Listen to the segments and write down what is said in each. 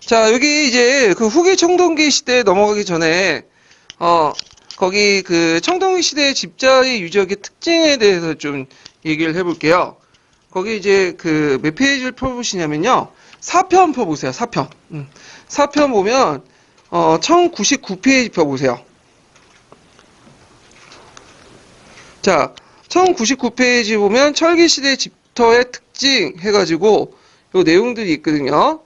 자, 여기 이제 그 후기 청동기 시대에 넘어가기 전에, 거기 그 청동기 시대의 집자의 유적의 특징에 대해서 좀 얘기를 해볼게요. 거기 이제 그 몇 페이지를 펴보시냐면요. 4편 펴보세요, 4편. 4편 보면, 1099페이지 펴보세요. 자, 1099페이지 보면 철기시대 집터의 특징 해가지고 요 내용들이 있거든요.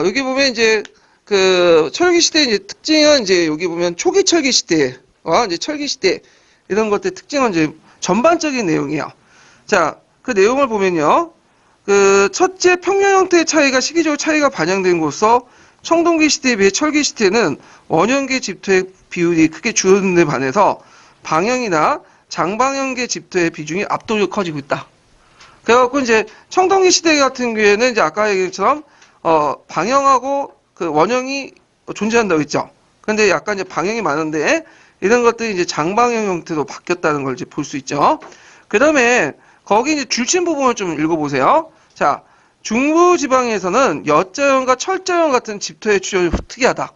여기 보면 이제 그 철기시대 이제 특징은 이제 여기 보면 초기 철기시대와 이제 철기시대 이런 것들 특징은 이제 전반적인 내용이에요. 자, 그 내용을 보면요. 그 첫째 평면 형태의 차이가 시기적으로 차이가 반영된 곳서 청동기 시대에 비해 철기 시대는 원형계 집터의 비율이 크게 줄어든 데 반해서 방형이나 장방형계 집터의 비중이 압도적으로 커지고 있다. 그래갖고 이제 청동기 시대 같은 경우에는 이제 아까 얘기처럼 방형하고 그 원형이 존재한다고 했죠. 근데 약간 이제 방형이 많은데 이런 것들이 이제 장방형 형태로 바뀌었다는 걸 이제 볼 수 있죠. 그 다음에 거기 이제 줄침 부분을 좀 읽어보세요. 자, 중부 지방에서는 여자형과 철자형 같은 집터의 추정이 특이하다.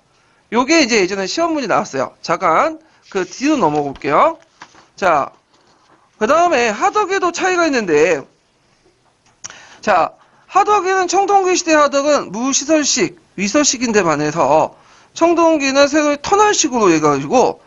요게 이제 예전에 시험 문제 나왔어요. 잠깐 그 뒤로 넘어가 볼게요. 자, 그 다음에 하덕에도 차이가 있는데, 자, 하덕에는 청동기 시대 하덕은 무시설식, 위설식인데 반해서 청동기는 새로이 터널식으로 해가지고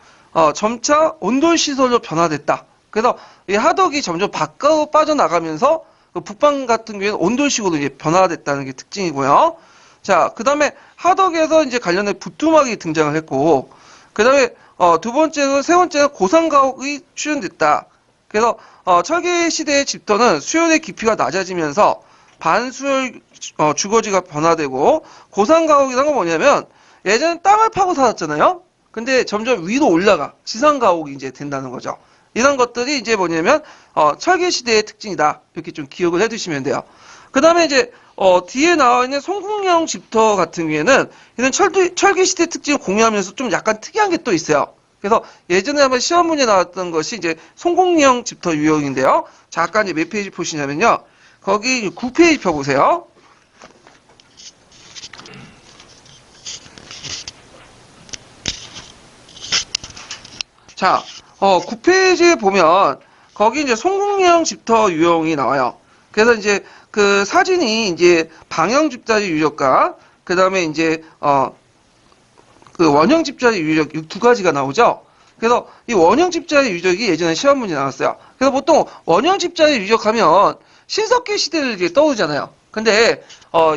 점차 온돌시설로 변화됐다. 그래서 이 하덕이 점점 밖으로 빠져나가면서 그 북방 같은 경우에는 온돌식으로 이제 변화됐다는 게 특징이고요. 자, 그 다음에 하덕에서 이제 관련해 부뚜막이 등장을 했고, 그 다음에 세 번째는 고산가옥이 출현됐다. 그래서 철기 시대의 집터는 수열의 깊이가 낮아지면서 반수열 주거지가 변화되고, 고산가옥이라는 건 뭐냐면 예전에 땅을 파고 살았잖아요. 근데 점점 위로 올라가 지상가옥이 이제 된다는 거죠. 이런 것들이 이제 뭐냐면 철기 시대의 특징이다. 이렇게 좀 기억을 해두시면 돼요. 그 다음에 이제 뒤에 나와 있는 송궁령 집터 같은 경우에는 이런 철기 시대 특징을 공유하면서 좀 약간 특이한 게 또 있어요. 그래서 예전에 한번 시험 문제 나왔던 것이 이제 송궁령 집터 유형인데요. 잠깐 이제 몇 페이지 보시냐면요. 거기 9페이지 펴보세요. 자, 9페이지에 보면 거기 이제 송궁령 집터 유형이 나와요. 그래서 이제 그 사진이 이제 방형 집자리 유적과 그 다음에 이제 그 원형 집자리 유적 두 가지가 나오죠. 그래서 이 원형 집자리 유적이 예전에 시험 문제 나왔어요. 그래서 보통 원형 집자리 유적하면 신석기 시대를 이제 떠오르잖아요. 근데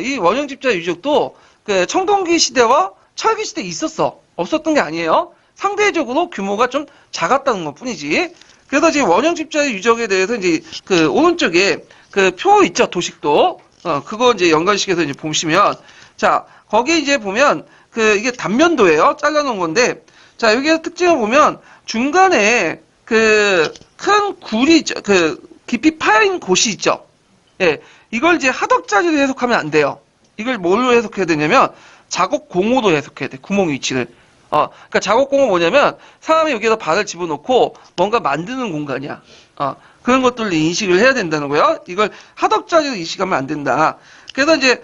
이 원형 집자리 유적도 그 청동기 시대와 철기 시대에 있었어. 없었던 게 아니에요. 상대적으로 규모가 좀 작았다는 것 뿐이지. 그래서 이제 원형 집자리 유적에 대해서 이제 그 오른쪽에 그 표 있죠, 도식도. 그거 이제 연관식에서 이제 보시면, 자, 거기 이제 보면 그 이게 단면도예요. 잘라놓은 건데, 자, 여기에서 특징을 보면 중간에 그 큰 굴이 있죠. 그 깊이 파인 곳이 있죠. 예, 이걸 이제 하덕자리로 해석하면 안 돼요. 이걸 뭘로 해석해야 되냐면 작업공으로 해석해야 돼. 구멍 위치를. 그러니까 작업공은 뭐냐면 사람이 여기에다 발을 집어넣고 뭔가 만드는 공간이야. 그런 것들을 인식을 해야 된다는 거예요. 이걸 하덕자리로 인식하면 안 된다. 그래서 이제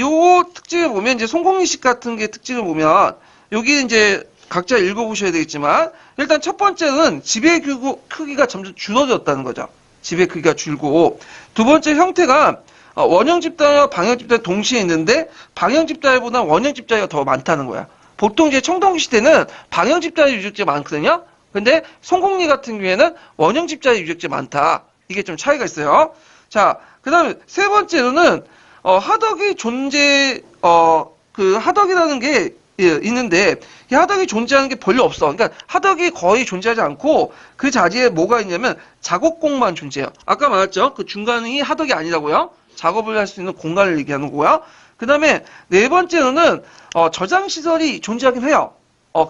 요 특징을 보면 이제 송공리식 같은 게 특징을 보면 여기 이제 각자 읽어보셔야 되겠지만 일단 첫 번째는 집의 크기가 점점 줄어들었다는 거죠. 집의 크기가 줄고 두 번째 형태가 원형 집단과 방형 집단 동시에 있는데 방형 집단보다 원형 집단이 더 많다는 거야. 보통 이제 청동기 시대는 방형 집자리 유적지가 많거든요. 근데 송곡리 같은 경우에는 원형 집자리 유적지가 많다. 이게 좀 차이가 있어요. 자, 그 다음에 세 번째로는 하덕이 그 하덕이라는 게 있는데 이 하덕이 존재하는 게 별로 없어. 그러니까 하덕이 거의 존재하지 않고 그 자리에 뭐가 있냐면 작업공만 존재해요. 아까 말했죠. 그 중간이 하덕이 아니라고요. 작업을 할 수 있는 공간을 얘기하는 거고요. 그 다음에 네 번째로는 저장시설이 존재하긴 해요.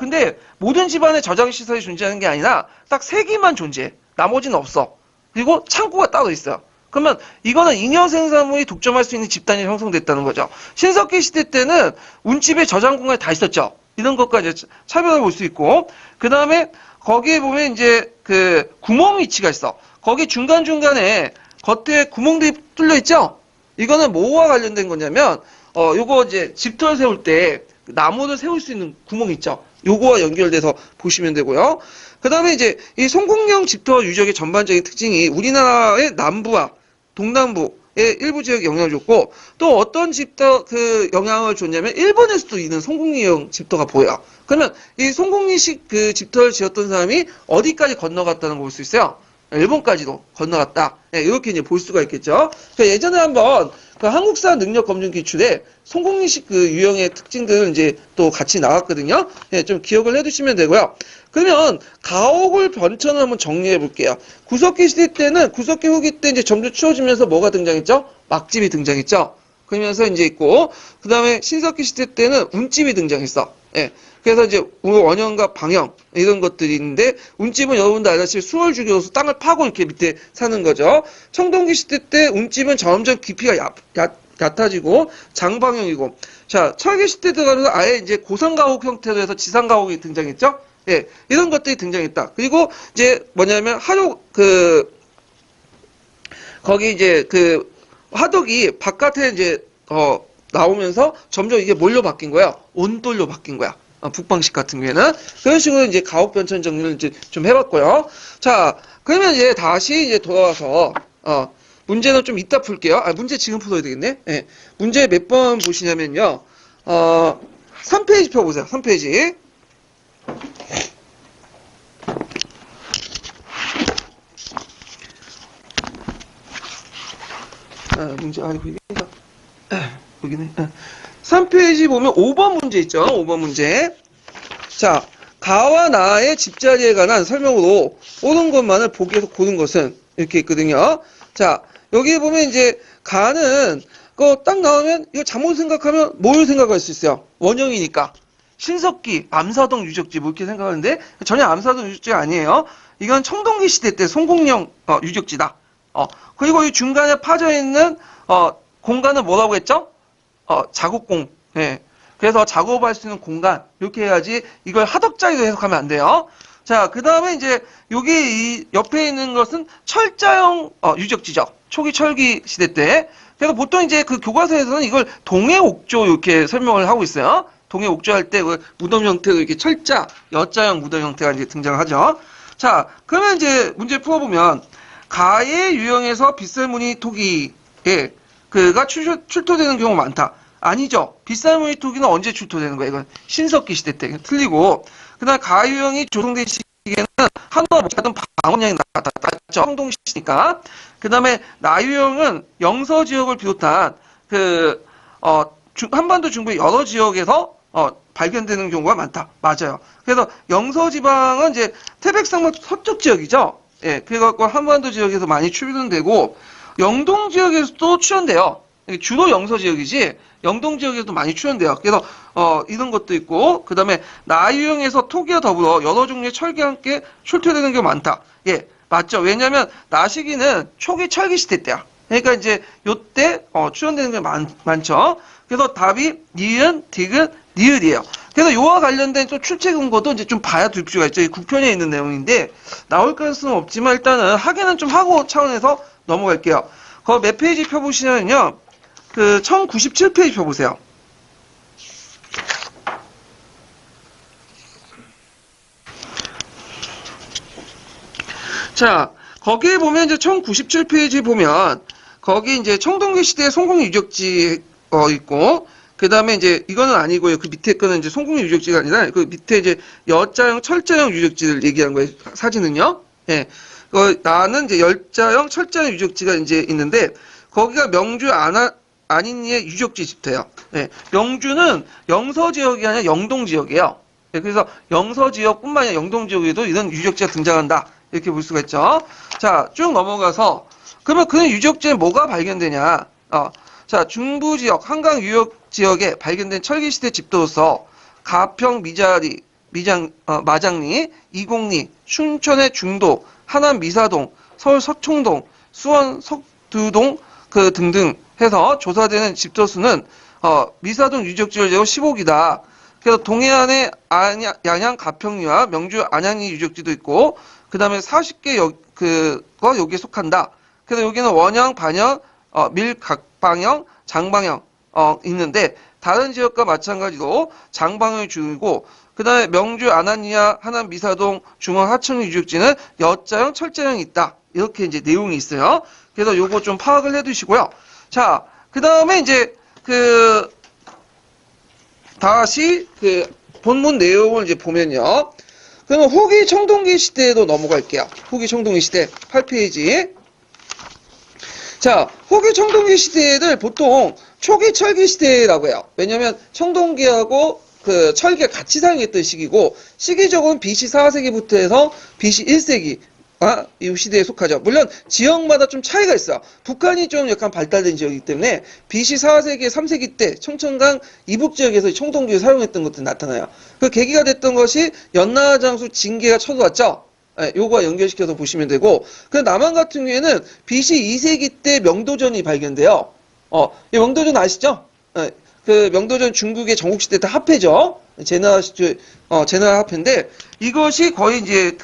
근데 모든 집안에 저장시설이 존재하는 게 아니라 딱 세 개만 존재해. 나머지는 없어. 그리고 창고가 따로 있어요. 그러면 이거는 잉여 생산물이 독점할 수 있는 집단이 형성됐다는 거죠. 신석기 시대 때는 운집에 저장 공간이 다 있었죠. 이런 것까지 차별을 볼 수 있고, 그 다음에 거기에 보면 이제 그 구멍 위치가 있어. 거기 중간중간에 겉에 구멍들이 뚫려 있죠? 이거는 뭐와 관련된 거냐면, 요거 이제 집터를 세울 때 나무를 세울 수 있는 구멍 있죠. 요거와 연결돼서 보시면 되고요. 그 다음에 이제 이 송곡령 집터 유적의 전반적인 특징이 우리나라의 남부와 동남부의 일부 지역에 영향을 줬고, 또 어떤 집터 그 영향을 줬냐면 일본에서도 있는 송곡리형 집터가 보여요. 그러면 이 송곡리식 그 집터를 지었던 사람이 어디까지 건너갔다는 걸 볼 수 있어요? 일본까지도 건너갔다. 네, 이렇게 이제 볼 수가 있겠죠. 예전에 한번 그 한국사 능력 검증 기출에 송곡리식 그 유형의 특징들을 이제 또 같이 나왔거든요. 네, 좀 기억을 해두시면 되고요. 그러면 가옥을 변천을 한번 정리해 볼게요. 구석기 시대 때는 구석기 후기 때 이제 점점 추워지면서 뭐가 등장했죠? 막집이 등장했죠. 그러면서 이제 있고, 그 다음에 신석기 시대 때는 운집이 등장했어. 예. 그래서 이제 원형과 방형 이런 것들이 있는데, 운집은 여러분들 알다시피 수월 주교로서 땅을 파고 이렇게 밑에 사는 거죠. 청동기 시대 때 운집은 점점 깊이가 얕아지고 장방형이고, 자 철기 시대 들어가면서 아예 이제 고상가옥 형태로 해서 지상가옥이 등장했죠. 예, 이런 것들이 등장했다. 그리고 이제 뭐냐면 거기 이제 그 화덕이 바깥에 이제 나오면서 점점 이게 뭘로 바뀐 거야? 온돌로 바뀐 거야. 북방식 같은 경우에는 그런 식으로 이제 가옥 변천 정리를 이제 좀 해봤고요. 자, 그러면 이제 다시 이제 돌아와서 문제는 좀 이따 풀게요. 문제 지금 풀어야 되겠네. 예. 문제 몇 번 보시냐면요. 3페이지 펴보세요. 3페이지. 문제, 여기네. 3페이지 보면 5번 문제 있죠? 5번 문제. 자, 가와 나의 집자리에 관한 설명으로 옳은 것만을 보기에서 고른 것은 이렇게 있거든요. 자, 여기 보면 이제 가는 거 딱 나오면 이거 잘못 생각하면 뭘 생각할 수 있어요? 원형이니까. 신석기, 암사동 유적지 뭐 이렇게 생각하는데 전혀 암사동 유적지가 아니에요. 이건 청동기 시대 때 송곡령 유적지다. 그리고 이 중간에 파져 있는 공간은 뭐라고 했죠? 작업공. 예. 그래서 작업할 수 있는 공간 이렇게 해야지 이걸 하덕자리로 해석하면 안 돼요. 자, 그 다음에 이제 여기 이 옆에 있는 것은 철자형 유적지죠. 초기 철기 시대 때. 그래서 보통 이제 그 교과서에서는 이걸 동해옥조 이렇게 설명을 하고 있어요. 동해옥조 할 때 그 무덤 형태로 이렇게 철자, 여자형 무덤 형태가 이제 등장하죠. 자, 그러면 이제 문제 풀어보면 가의 유형에서 빗살무늬 토기에 그가 출토되는 경우가 많다. 아니죠. 빗살무늬 토기는 언제 출토되는 거야? 이건 신석기 시대 때 틀리고. 그다음 가 유형이 조성된 시기에는 한화가 못하던 방언량이 나타났죠. 청동시니까. 그다음에 나 유형은 영서 지역을 비롯한 한반도 중부의 여러 지역에서 발견되는 경우가 많다. 맞아요. 그래서 영서 지방은 이제 태백산맥 서쪽 지역이죠. 예, 그래갖고 한반도 지역에서 많이 출현되고 영동 지역에서도 출현돼요. 주로 영서 지역이지 영동 지역에서도 많이 출현돼요. 그래서 이런 것도 있고 그 다음에 나유형에서 토기와 더불어 여러 종류의 철기와 함께 출토되는 경우가 많다. 예, 맞죠. 왜냐하면 나시기는 초기 철기 시대 때야. 그러니까 이제 요때 출현되는 게 많죠. 그래서 답이 니은, 디귿, 니을이에요. 그래서 요와 관련된 좀 출제 근거도 이제 좀 봐야 될 필요가 있죠. 이 9편에 있는 내용인데 나올 가능성은 없지만 일단은 확인은 좀 하고 차원에서 넘어갈게요. 그 몇 페이지 펴보시면요. 그 1097페이지 펴보세요. 자, 거기에 보면 이제 1097페이지 보면 거기 이제 청동기 시대 송곡 유적지 있고 그 다음에 이제 이거는 아니고요. 그 밑에 거는 이제 송곡 유적지가 아니라 그 밑에 이제 여자형, 철자형 유적지를 얘기한 거예요. 사진은요. 예. 나는 이제 열자형, 철자형 유적지가 이제 있는데 거기가 명주 안인리의 유적지 집터예요. 예. 명주는 영서 지역이 아니라 영동 지역이에요. 예. 그래서 영서 지역뿐만 아니라 영동 지역에도 이런 유적지가 등장한다. 이렇게 볼 수가 있죠. 자, 쭉 넘어가서 그러면 그 유적지에 뭐가 발견되냐? 자, 중부 지역, 한강 유역 지역에 발견된 철기시대 집도로서 가평 마장리, 이곡리, 춘천의 중도, 하남 미사동, 서울 서총동, 수원 석두동 등등 해서 조사되는 집도수는 미사동 유적지를 제고 15기다. 그래서 동해안의 양양 가평리와 명주 안양리 유적지도 있고 그 다음에 40개 여기에 속한다. 그래서 여기는 원형, 반형, 밀각방형, 장방형 있는데 다른 지역과 마찬가지로 장방을 주이고 그 다음에 명주 안한리야 하남 미사동 중앙 하청 유적지는 여자형 철제형이 있다. 이렇게 이제 내용이 있어요. 그래서 요거 좀 파악을 해 두시고요. 자, 그 다음에 이제 다시 본문 내용을 이제 보면요. 그러면 후기 청동기 시대에도 넘어갈게요. 후기 청동기 시대 8페이지. 자, 후기 청동기 시대를 보통 초기 철기 시대라고 해요. 왜냐면 청동기하고 철기가 같이 사용했던 시기고, 시기적으로는 BC 4세기부터 해서 BC 1세기, 이 시대에 속하죠. 물론 지역마다 좀 차이가 있어요. 북한이 좀 약간 발달된 지역이기 때문에 BC 4세기, 3세기 때 청천강 이북 지역에서 청동기를 사용했던 것도 나타나요. 그 계기가 됐던 것이 연나장수 징계가 쳐들어왔죠. 요거와 연결시켜서 보시면 되고, 그 남한 같은 경우에는 BC 2세기 때 명도전이 발견돼요. 이 명도전 아시죠? 그 명도전 중국의 전국시대 때 합해죠. 제나라 합해인데, 이것이 거의 이제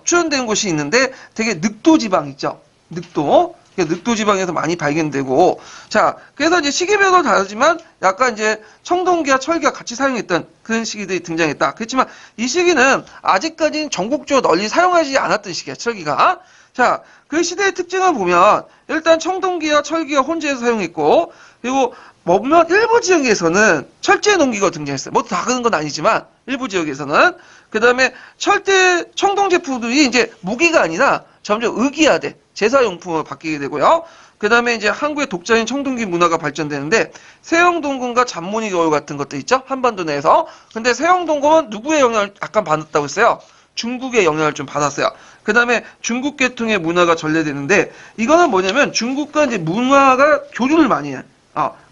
출현된 곳이 있는데, 되게 늑도 지방 있죠? 늑도 지방에서 많이 발견되고, 자, 그래서 이제 시기별로 다르지만, 약간 이제 청동기와 철기가 같이 사용했던 그런 시기들이 등장했다. 그렇지만 이 시기는 아직까지는 전국적으로 널리 사용하지 않았던 시기야, 철기가. 자, 그 시대의 특징을 보면, 일단 청동기와 철기가 혼재해서 사용했고, 그리고 보면 일부 지역에서는 철제 농기가 등장했어요. 뭐 다 그런 건 아니지만, 일부 지역에서는. 그 다음에 청동 제품들이 이제 무기가 아니라 점점 의기화돼. 제사용품으로 바뀌게 되고요. 그 다음에 이제 한국의 독자인 청동기 문화가 발전되는데, 세영동굴과 잡무늬 거울 같은 것도 있죠? 한반도 내에서. 근데 세영동굴은 누구의 영향을 약간 받았다고 했어요? 중국의 영향을 좀 받았어요. 그 다음에 중국 계통의 문화가 전래되는데, 이거는 뭐냐면 중국과 이제 문화가 교류를 많이 해.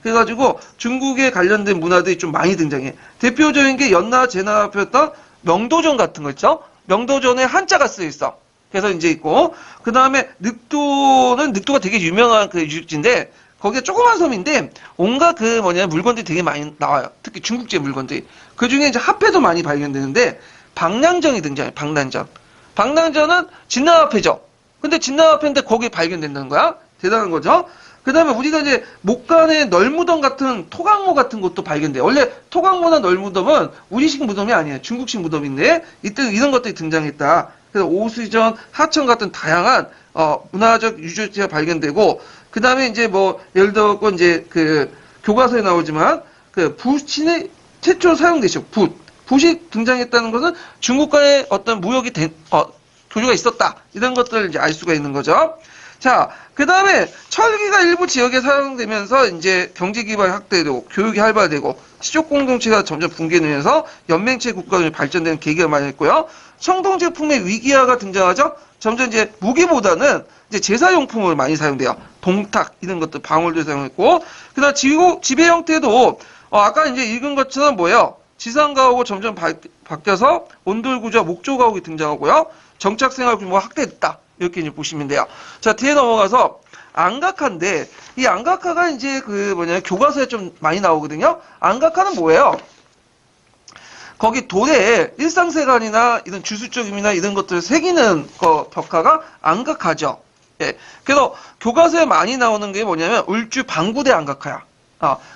그래가지고 중국에 관련된 문화들이 좀 많이 등장해. 대표적인 게 연나 제나 폈던 명도전 같은 거 있죠? 명도전에 한자가 쓰여 있어. 그래서 이제 있고, 그 다음에 늑도가 되게 유명한 그 유적지인데, 거기가 조그만 섬인데, 온갖 물건들이 되게 많이 나와요. 특히 중국제 물건들이. 그 중에 이제 화폐도 많이 발견되는데, 방랑전이 등장해요, 방랑전. 방랑전은 진나화폐죠. 근데 진나화폐인데 거기 발견된다는 거야? 대단한 거죠? 그 다음에 우리가 이제 목간에 널무덤 같은 토강모 같은 것도 발견돼요. 원래 토강모나 널무덤은 우리식 무덤이 아니에요. 중국식 무덤인데, 이때 이런 것들이 등장했다. 그래서 오수전, 하천 같은 다양한 문화적 유적지가 발견되고, 그 다음에 이제 예를 들어 이제 교과서에 나오지만 붓이 최초로 사용되죠. 붓이 등장했다는 것은 중국과의 어떤 무역이 교류가 있었다. 이런 것들을 이제 알 수가 있는 거죠. 자, 그 다음에 철기가 일부 지역에 사용되면서 이제 경제 기반이 확대되고 교육이 활발되고 시족 공동체가 점점 붕괴되면서 연맹체 국가가 발전되는 계기가 마련했고요. 청동 제품의 위기화가 등장하죠. 점점 이제 무기보다는 이제 제사용품을 많이 사용돼요. 동탁 이런 것들 방울도 사용했고, 그다음 지배 형태도 아까 이제 읽은 것처럼 뭐예요? 지상 가옥으로 점점 바뀌어서 온돌 구조, 목조 가옥이 등장하고요. 정착 생활 규모가 확대됐다. 이렇게 이제 보시면 돼요. 자, 뒤에 넘어가서 안각화인데, 이 안각화가 이제 교과서에 좀 많이 나오거든요. 안각화는 뭐예요? 거기 돌에 일상세간이나 이런 주술적임이나 이런 것들을 새기는 벽화가 안각화죠. 예. 그래서 교과서에 많이 나오는 게 뭐냐면 울주 방구대 안각화야.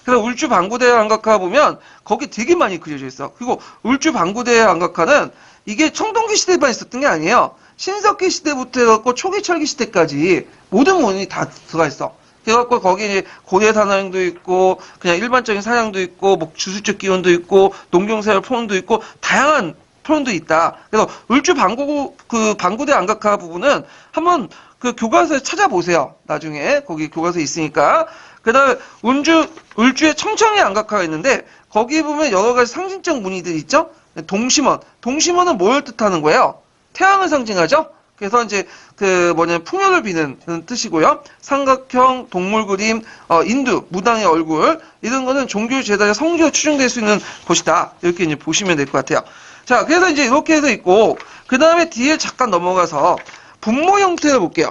그래서 울주 방구대 안각화 보면 거기 되게 많이 그려져 있어. 그리고 울주 방구대 안각화는 이게 청동기 시대만 있었던 게 아니에요. 신석기 시대부터 해갖고 초기 철기 시대까지 모든 문이 다 들어가 있어. 그래갖고 거기 이제 고대 사냥도 있고 그냥 일반적인 사냥도 있고 주술적 기원도 있고 농경생활 표현도 있고 다양한 표현도 있다. 그래서 울주 방구대 안각화 부분은 한번 교과서에 찾아보세요. 나중에 거기 교과서에 있으니까. 그다음에 울주에 청청의 안각화가 있는데 거기 보면 여러 가지 상징적 무늬들이 있죠. 동심원은 뭘 뜻하는 거예요? 태양을 상징하죠? 그래서 이제 풍요를 비는 그런 뜻이고요. 삼각형, 동물 그림, 인두, 무당의 얼굴, 이런 거는 종교 제단의 성지로 추정될 수 있는 곳이다. 이렇게 이제 보시면 될 것 같아요. 자, 그래서 이제 이렇게 해서 있고, 그 다음에 뒤에 잠깐 넘어가서 분모 형태를 볼게요.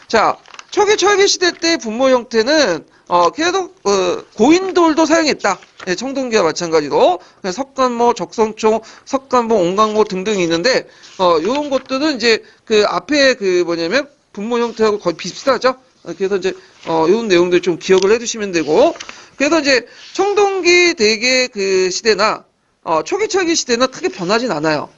자, 초기 철기 시대 때 분모 형태는, 계속, 고인돌도 사용했다. 네, 청동기와 마찬가지로. 석간모, 적성총, 석간모, 옹강모 등등이 있는데, 요런 것들은 이제 앞에 분모 형태하고 거의 비슷하죠? 그래서 이제 이런 내용들 좀 기억을 해두시면 되고, 그래서 이제 청동기 대개 그 시대나 초기철기 시대는 크게 변하진 않아요.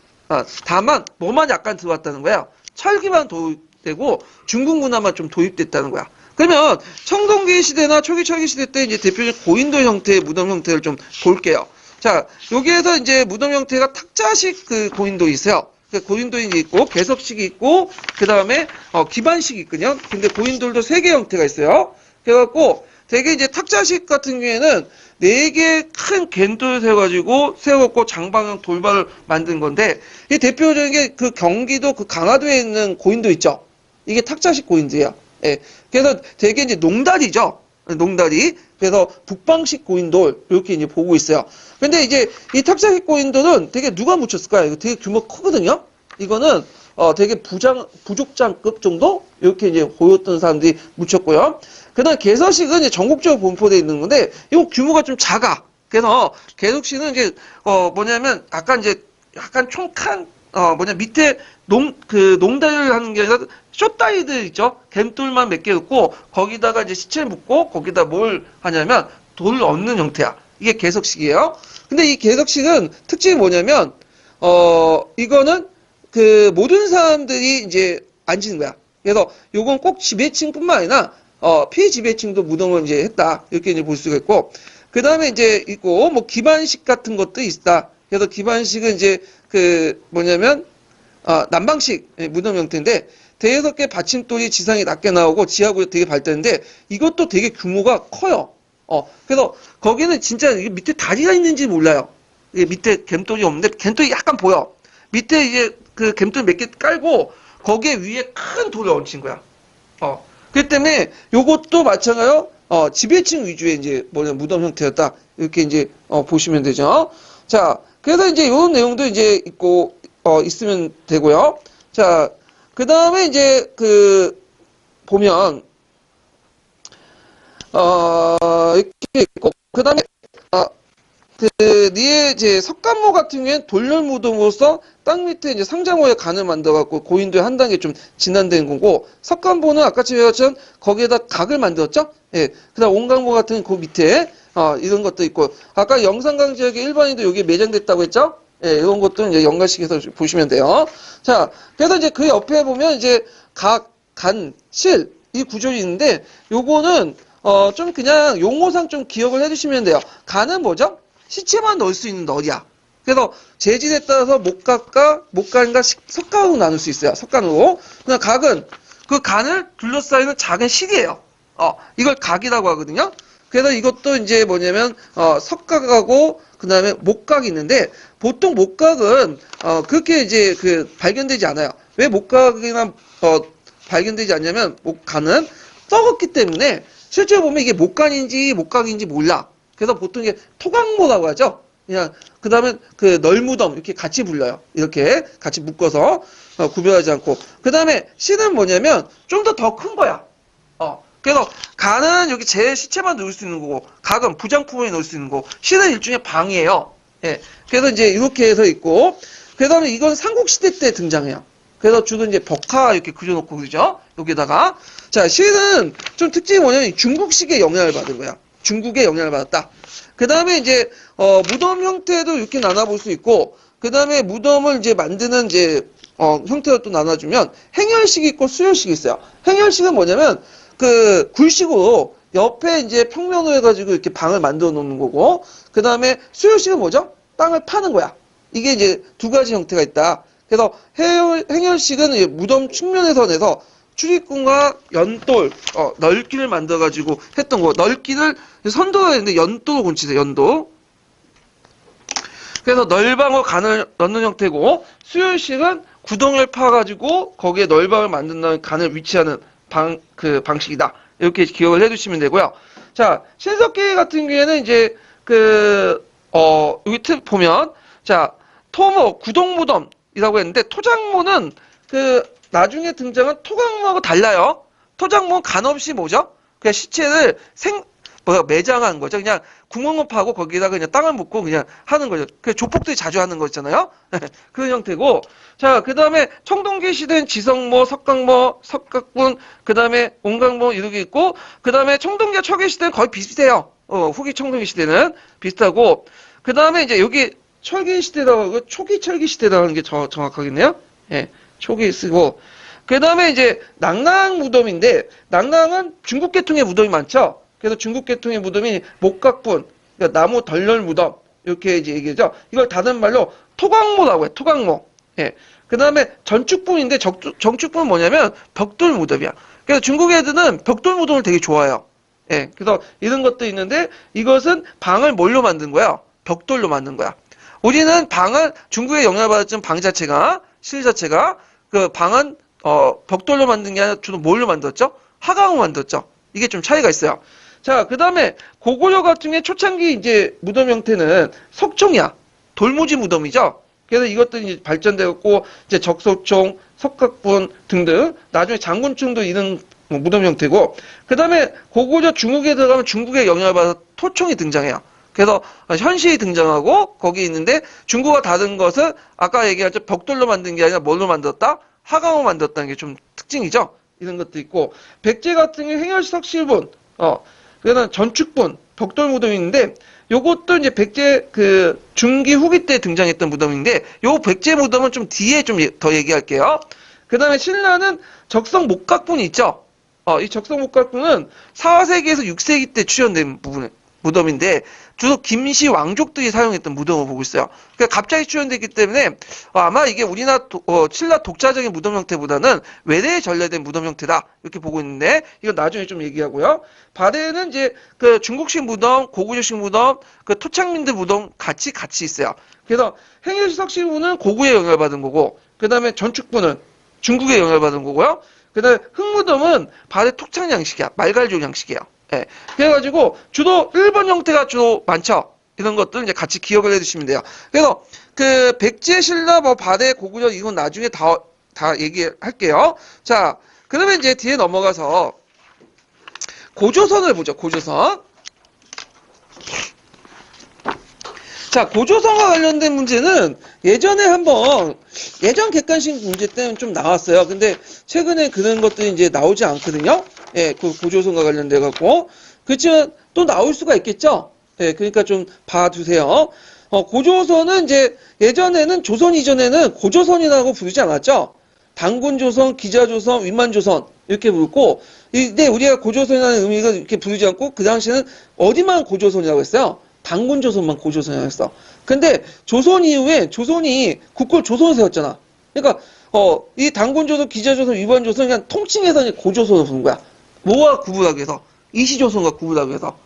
다만 뭐만 약간 들어왔다는 거야. 철기만 도입되고 중국 문화만 좀 도입됐다는 거야. 그러면 청동기 시대나 초기철기 시대 때 이제 대표적인 고인돌 형태의 무덤 형태를 좀 볼게요. 자, 여기에서 이제 무덤 형태가 탁자식 그 고인돌이 있어요. 그 고인돌이 있고 개석식이 있고 그 다음에 기반식이 있거든요. 근데 고인돌도 3개 형태가 있어요. 그래갖고 되게 이제 탁자식 같은 경우에는 4개 큰 갠돌을 세워갖고 장방형 돌발을 만든 건데, 이 대표적인 게 그 경기도 그 강화도에 있는 고인돌 있죠. 이게 탁자식 고인돌이에요. 예. 그래서 되게 이제 농다리죠. 농다리. 그래서 북방식 고인돌 이렇게 이제 보고 있어요. 근데 이제 이 탁자식 고인돌은 되게 누가 묻혔을까요? 이거 되게 규모 크거든요. 이거는 되게 부족장급 정도 이렇게 이제 보였던 사람들이 묻혔고요. 그다음 개서식은 이제 전국적으로 분포되어 있는 건데 이거 규모가 좀 작아. 그래서 개석식은 이제 뭐냐면 약간 총칸 밑에 농다리를 하는 게 아니라 숏다리들 있죠? 갬돌만 몇 개 넣고 거기다가 이제 시체 묻고 거기다 뭘 하냐면 돌을 얹는 형태야. 이게 개석식이에요. 근데 이 개석식은 특징이 뭐냐면 이거는 그 모든 사람들이 이제 앉는 거야. 그래서 요건 꼭 지배층뿐만 아니라 피지배층도 무덤을 이제 했다. 이렇게 이제 볼 수가 있고, 그 다음에 이제 있고 뭐 기반식 같은 것도 있다. 그래서 기반식은 이제 그 뭐냐면 남방식 무덤 형태인데 대여섯 개 받침돌이 지상에 낮게 나오고 지하구조 되게 발달했는데 이것도 되게 규모가 커요. 그래서 거기는 진짜 이게 밑에 다리가 있는지 몰라요. 이게 밑에 갬돌이 없는데 갬돌이 약간 보여. 밑에 이제 그 갬돌 몇 개 깔고 거기에 위에 큰 돌을 얹힌 거야. 그렇기 때문에 요것도 마찬가지로 지배층 위주의 이제 무덤 형태였다. 이렇게 이제 보시면 되죠. 자, 그래서 이제 이런 내용도 이제 있고 있으면 되고요. 자, 그 다음에 이제 보면 이렇게 있고, 그 다음에 니의 이제 석간모 같은 경우에는 돌렬무덤으로서 땅 밑에 이제 상자모의 간을 만들어갖고 고인도의 한 단계 좀 진단된 거고, 석간보는 아까처럼 배웠던 거기에다 각을 만들었죠? 예. 그 다음 온강모 같은 그 밑에, 이런 것도 있고, 아까 영산강 지역의 일반인도 여기 매장됐다고 했죠? 예, 이런 것도 이제 연관식에서 보시면 돼요. 자, 그래서 이제 그 옆에 보면 이제 각, 간, 실, 이 구조이 있는데, 요거는, 좀 그냥 용어상 좀 기억을 해주시면 돼요. 간은 뭐죠? 시체만 넣을 수 있는 널이야. 그래서 재질에 따라서 목간과 석간으로 나눌 수 있어요. 석간으로. 그냥 각은 그 간을 둘러싸이는 작은 실이에요. 이걸 각이라고 하거든요. 그래서 이것도 이제 뭐냐면 석각하고 그다음에 목각이 있는데 보통 목각은 그렇게 이제 발견되지 않아요. 왜 목각이나 발견되지 않냐면 간은 썩었기 때문에 실제로 보면 이게 목간인지 목각인지 몰라. 그래서 보통 이게 토각모라고 하죠. 그냥 그 다음에 그 널무덤 이렇게 같이 불러요. 이렇게 같이 묶어서 구별하지 않고. 그 다음에 실은 뭐냐면 좀 더 큰 거야. 그래서 간은 여기 제 시체만 넣을 수 있는 거고, 각은 부장품에 넣을 수 있는 거고, 실은 일종의 방이에요. 예. 그래서 이제 이렇게 해서 있고, 그 다음에 이건 삼국시대 때 등장해요. 그래서 주로 이제 벽화 이렇게 그려놓고 그러죠. 여기다가. 자, 실은 좀 특징이 뭐냐면 중국식의 영향을 받은 거야. 중국의 영향을 받았다. 그 다음에 이제, 무덤 형태도 이렇게 나눠볼 수 있고, 그 다음에 무덤을 이제 만드는 이제, 형태로 또 나눠주면, 행열식이 있고 수열식이 있어요. 행열식은 뭐냐면, 굴식으로 옆에 이제 평면으로 해가지고 이렇게 방을 만들어 놓는 거고, 그 다음에 수열식은 뭐죠? 땅을 파는 거야. 이게 이제 두 가지 형태가 있다. 그래서 행열식은 무덤 측면에서 내서 출입구와 연돌, 널기를 만들어가지고 했던 거. 널기를 선도가 있는데 연도로 곤치세요, 연도. 그래서 널방으로 간을 넣는 형태고, 수열식은 구덩이를 파가지고 거기에 널방을 만든 다음에 간을 위치하는 방식이다. 이렇게 기억을 해두시면 되고요. 자, 신석기 같은 경우에는 이제, 여기 팁 보면, 자, 토모, 구동무덤이라고 했는데, 토장모는 나중에 등장한 토각모하고 달라요. 토장모는 간 없이 뭐죠? 그냥 시체를 매장한 거죠. 그냥 구멍을 파고 거기다가 그냥 땅을 묻고 그냥 하는 거죠. 그 조폭들이 자주 하는 거 있잖아요. 그런 형태고. 자, 그 다음에 청동기 시대는 지성모, 석강모, 석각분, 그 다음에 온강모 이렇게 있고, 그 다음에 청동기와 철기 시대는 거의 비슷해요. 후기 청동기 시대는 비슷하고, 그 다음에 이제 여기 철기 시대라고 하고, 초기 철기 시대라는 게 정확하겠네요. 예, 초기 쓰고. 그 다음에 이제 낙랑 무덤인데, 낙랑은 중국 계통의 무덤이 많죠? 그래서 중국 계통의 무덤이 목각분, 그러니까 나무 덜렬 무덤, 이렇게 이제 얘기하죠. 이걸 다른 말로 토광모라고 해요, 토광모. 예. 그 다음에 전축분인데, 정축분은 뭐냐면 벽돌 무덤이야. 그래서 중국 애들은 벽돌 무덤을 되게 좋아해요. 예. 그래서 이런 것도 있는데, 이것은 방을 뭘로 만든 거야? 벽돌로 만든 거야. 우리는 방을 중국에 영향을 받았지만 방 자체가, 실 자체가, 그 방은 벽돌로 만든 게 아니라 주로 뭘로 만들었죠? 화강으로 만들었죠. 이게 좀 차이가 있어요. 자, 그 다음에 고구려 같은 경우에 초창기 이제 무덤 형태는 석총이야. 돌무지 무덤이죠. 그래서 이것들이 이제 발전되었고, 이제 적소총, 석각분 등등, 나중에 장군총도 이런 무덤 형태고, 그 다음에 고구려 중국에 들어가면 중국의 영향을 받아서 토총이 등장해요. 그래서 현실이 등장하고 거기 있는데 중국과 다른 것은 아까 얘기했죠. 벽돌로 만든 게 아니라 뭘로 만들었다? 화강으로 만들었다는 게 좀 특징이죠. 이런 것도 있고, 백제 같은 경우 행렬석실분, 그다음 전축분, 벽돌 무덤이 있는데, 요것도 이제 백제 그 중기 후기 때 등장했던 무덤인데, 요 백제 무덤은 좀 뒤에 좀 더 얘기할게요. 그 다음에 신라는 적성 목각분이 있죠. 이 적성 목각분은 4세기에서 6세기 때 출현된 무덤인데, 주로 김씨 왕족들이 사용했던 무덤을 보고 있어요. 그러니까 갑자기 출현됐기 때문에 아마 이게 우리나라 신라 독자적인 무덤 형태보다는 외래에 전래된 무덤 형태다 이렇게 보고 있는데, 이건 나중에 좀 얘기하고요. 바대는 이제 그 중국식 무덤, 고구려식 무덤, 그 토착민들 무덤 같이 있어요. 그래서 행일석실부는 고구려에 영향을 받은 거고, 그 다음에 전축부는 중국에 영향을 받은 거고요. 그 다음에 흑무덤은 바대 토착 양식이야. 말갈족 양식이에요. 예. 그래가지고 주로 일본 형태가 주로 많죠. 이런 것들 이제 같이 기억을 해두시면 돼요. 그래서 그 백제, 신라, 뭐 바대, 고구려 이건 나중에 다 얘기할게요. 자, 그러면 이제 뒤에 넘어가서 고조선을 보죠. 고조선. 자, 고조선과 관련된 문제는 예전에 한번 예전 객관식 문제 때는 좀 나왔어요. 근데 최근에 그런 것들이 이제 나오지 않거든요. 예, 그 고조선과 관련돼 갖고. 그렇지만 또 나올 수가 있겠죠. 예, 그러니까 좀 봐두세요. 고조선은 이제 예전에는 조선 이전에는 고조선이라고 부르지 않았죠. 단군조선, 기자조선, 위만조선 이렇게 부르고, 근데 우리가 고조선이라는 의미가 이렇게 부르지 않고 그 당시에는 어디만 고조선이라고 했어요? 단군조선만 고조선이라고 했어. 근데 조선 이후에 조선이 국골 조선을 세웠잖아. 그러니까 이 단군조선, 기자조선, 위반조선 그냥 통칭해서 이제 고조선을 부른 거야. 뭐와 구분하기 위해서? 이시조선과 구분하기 위해서.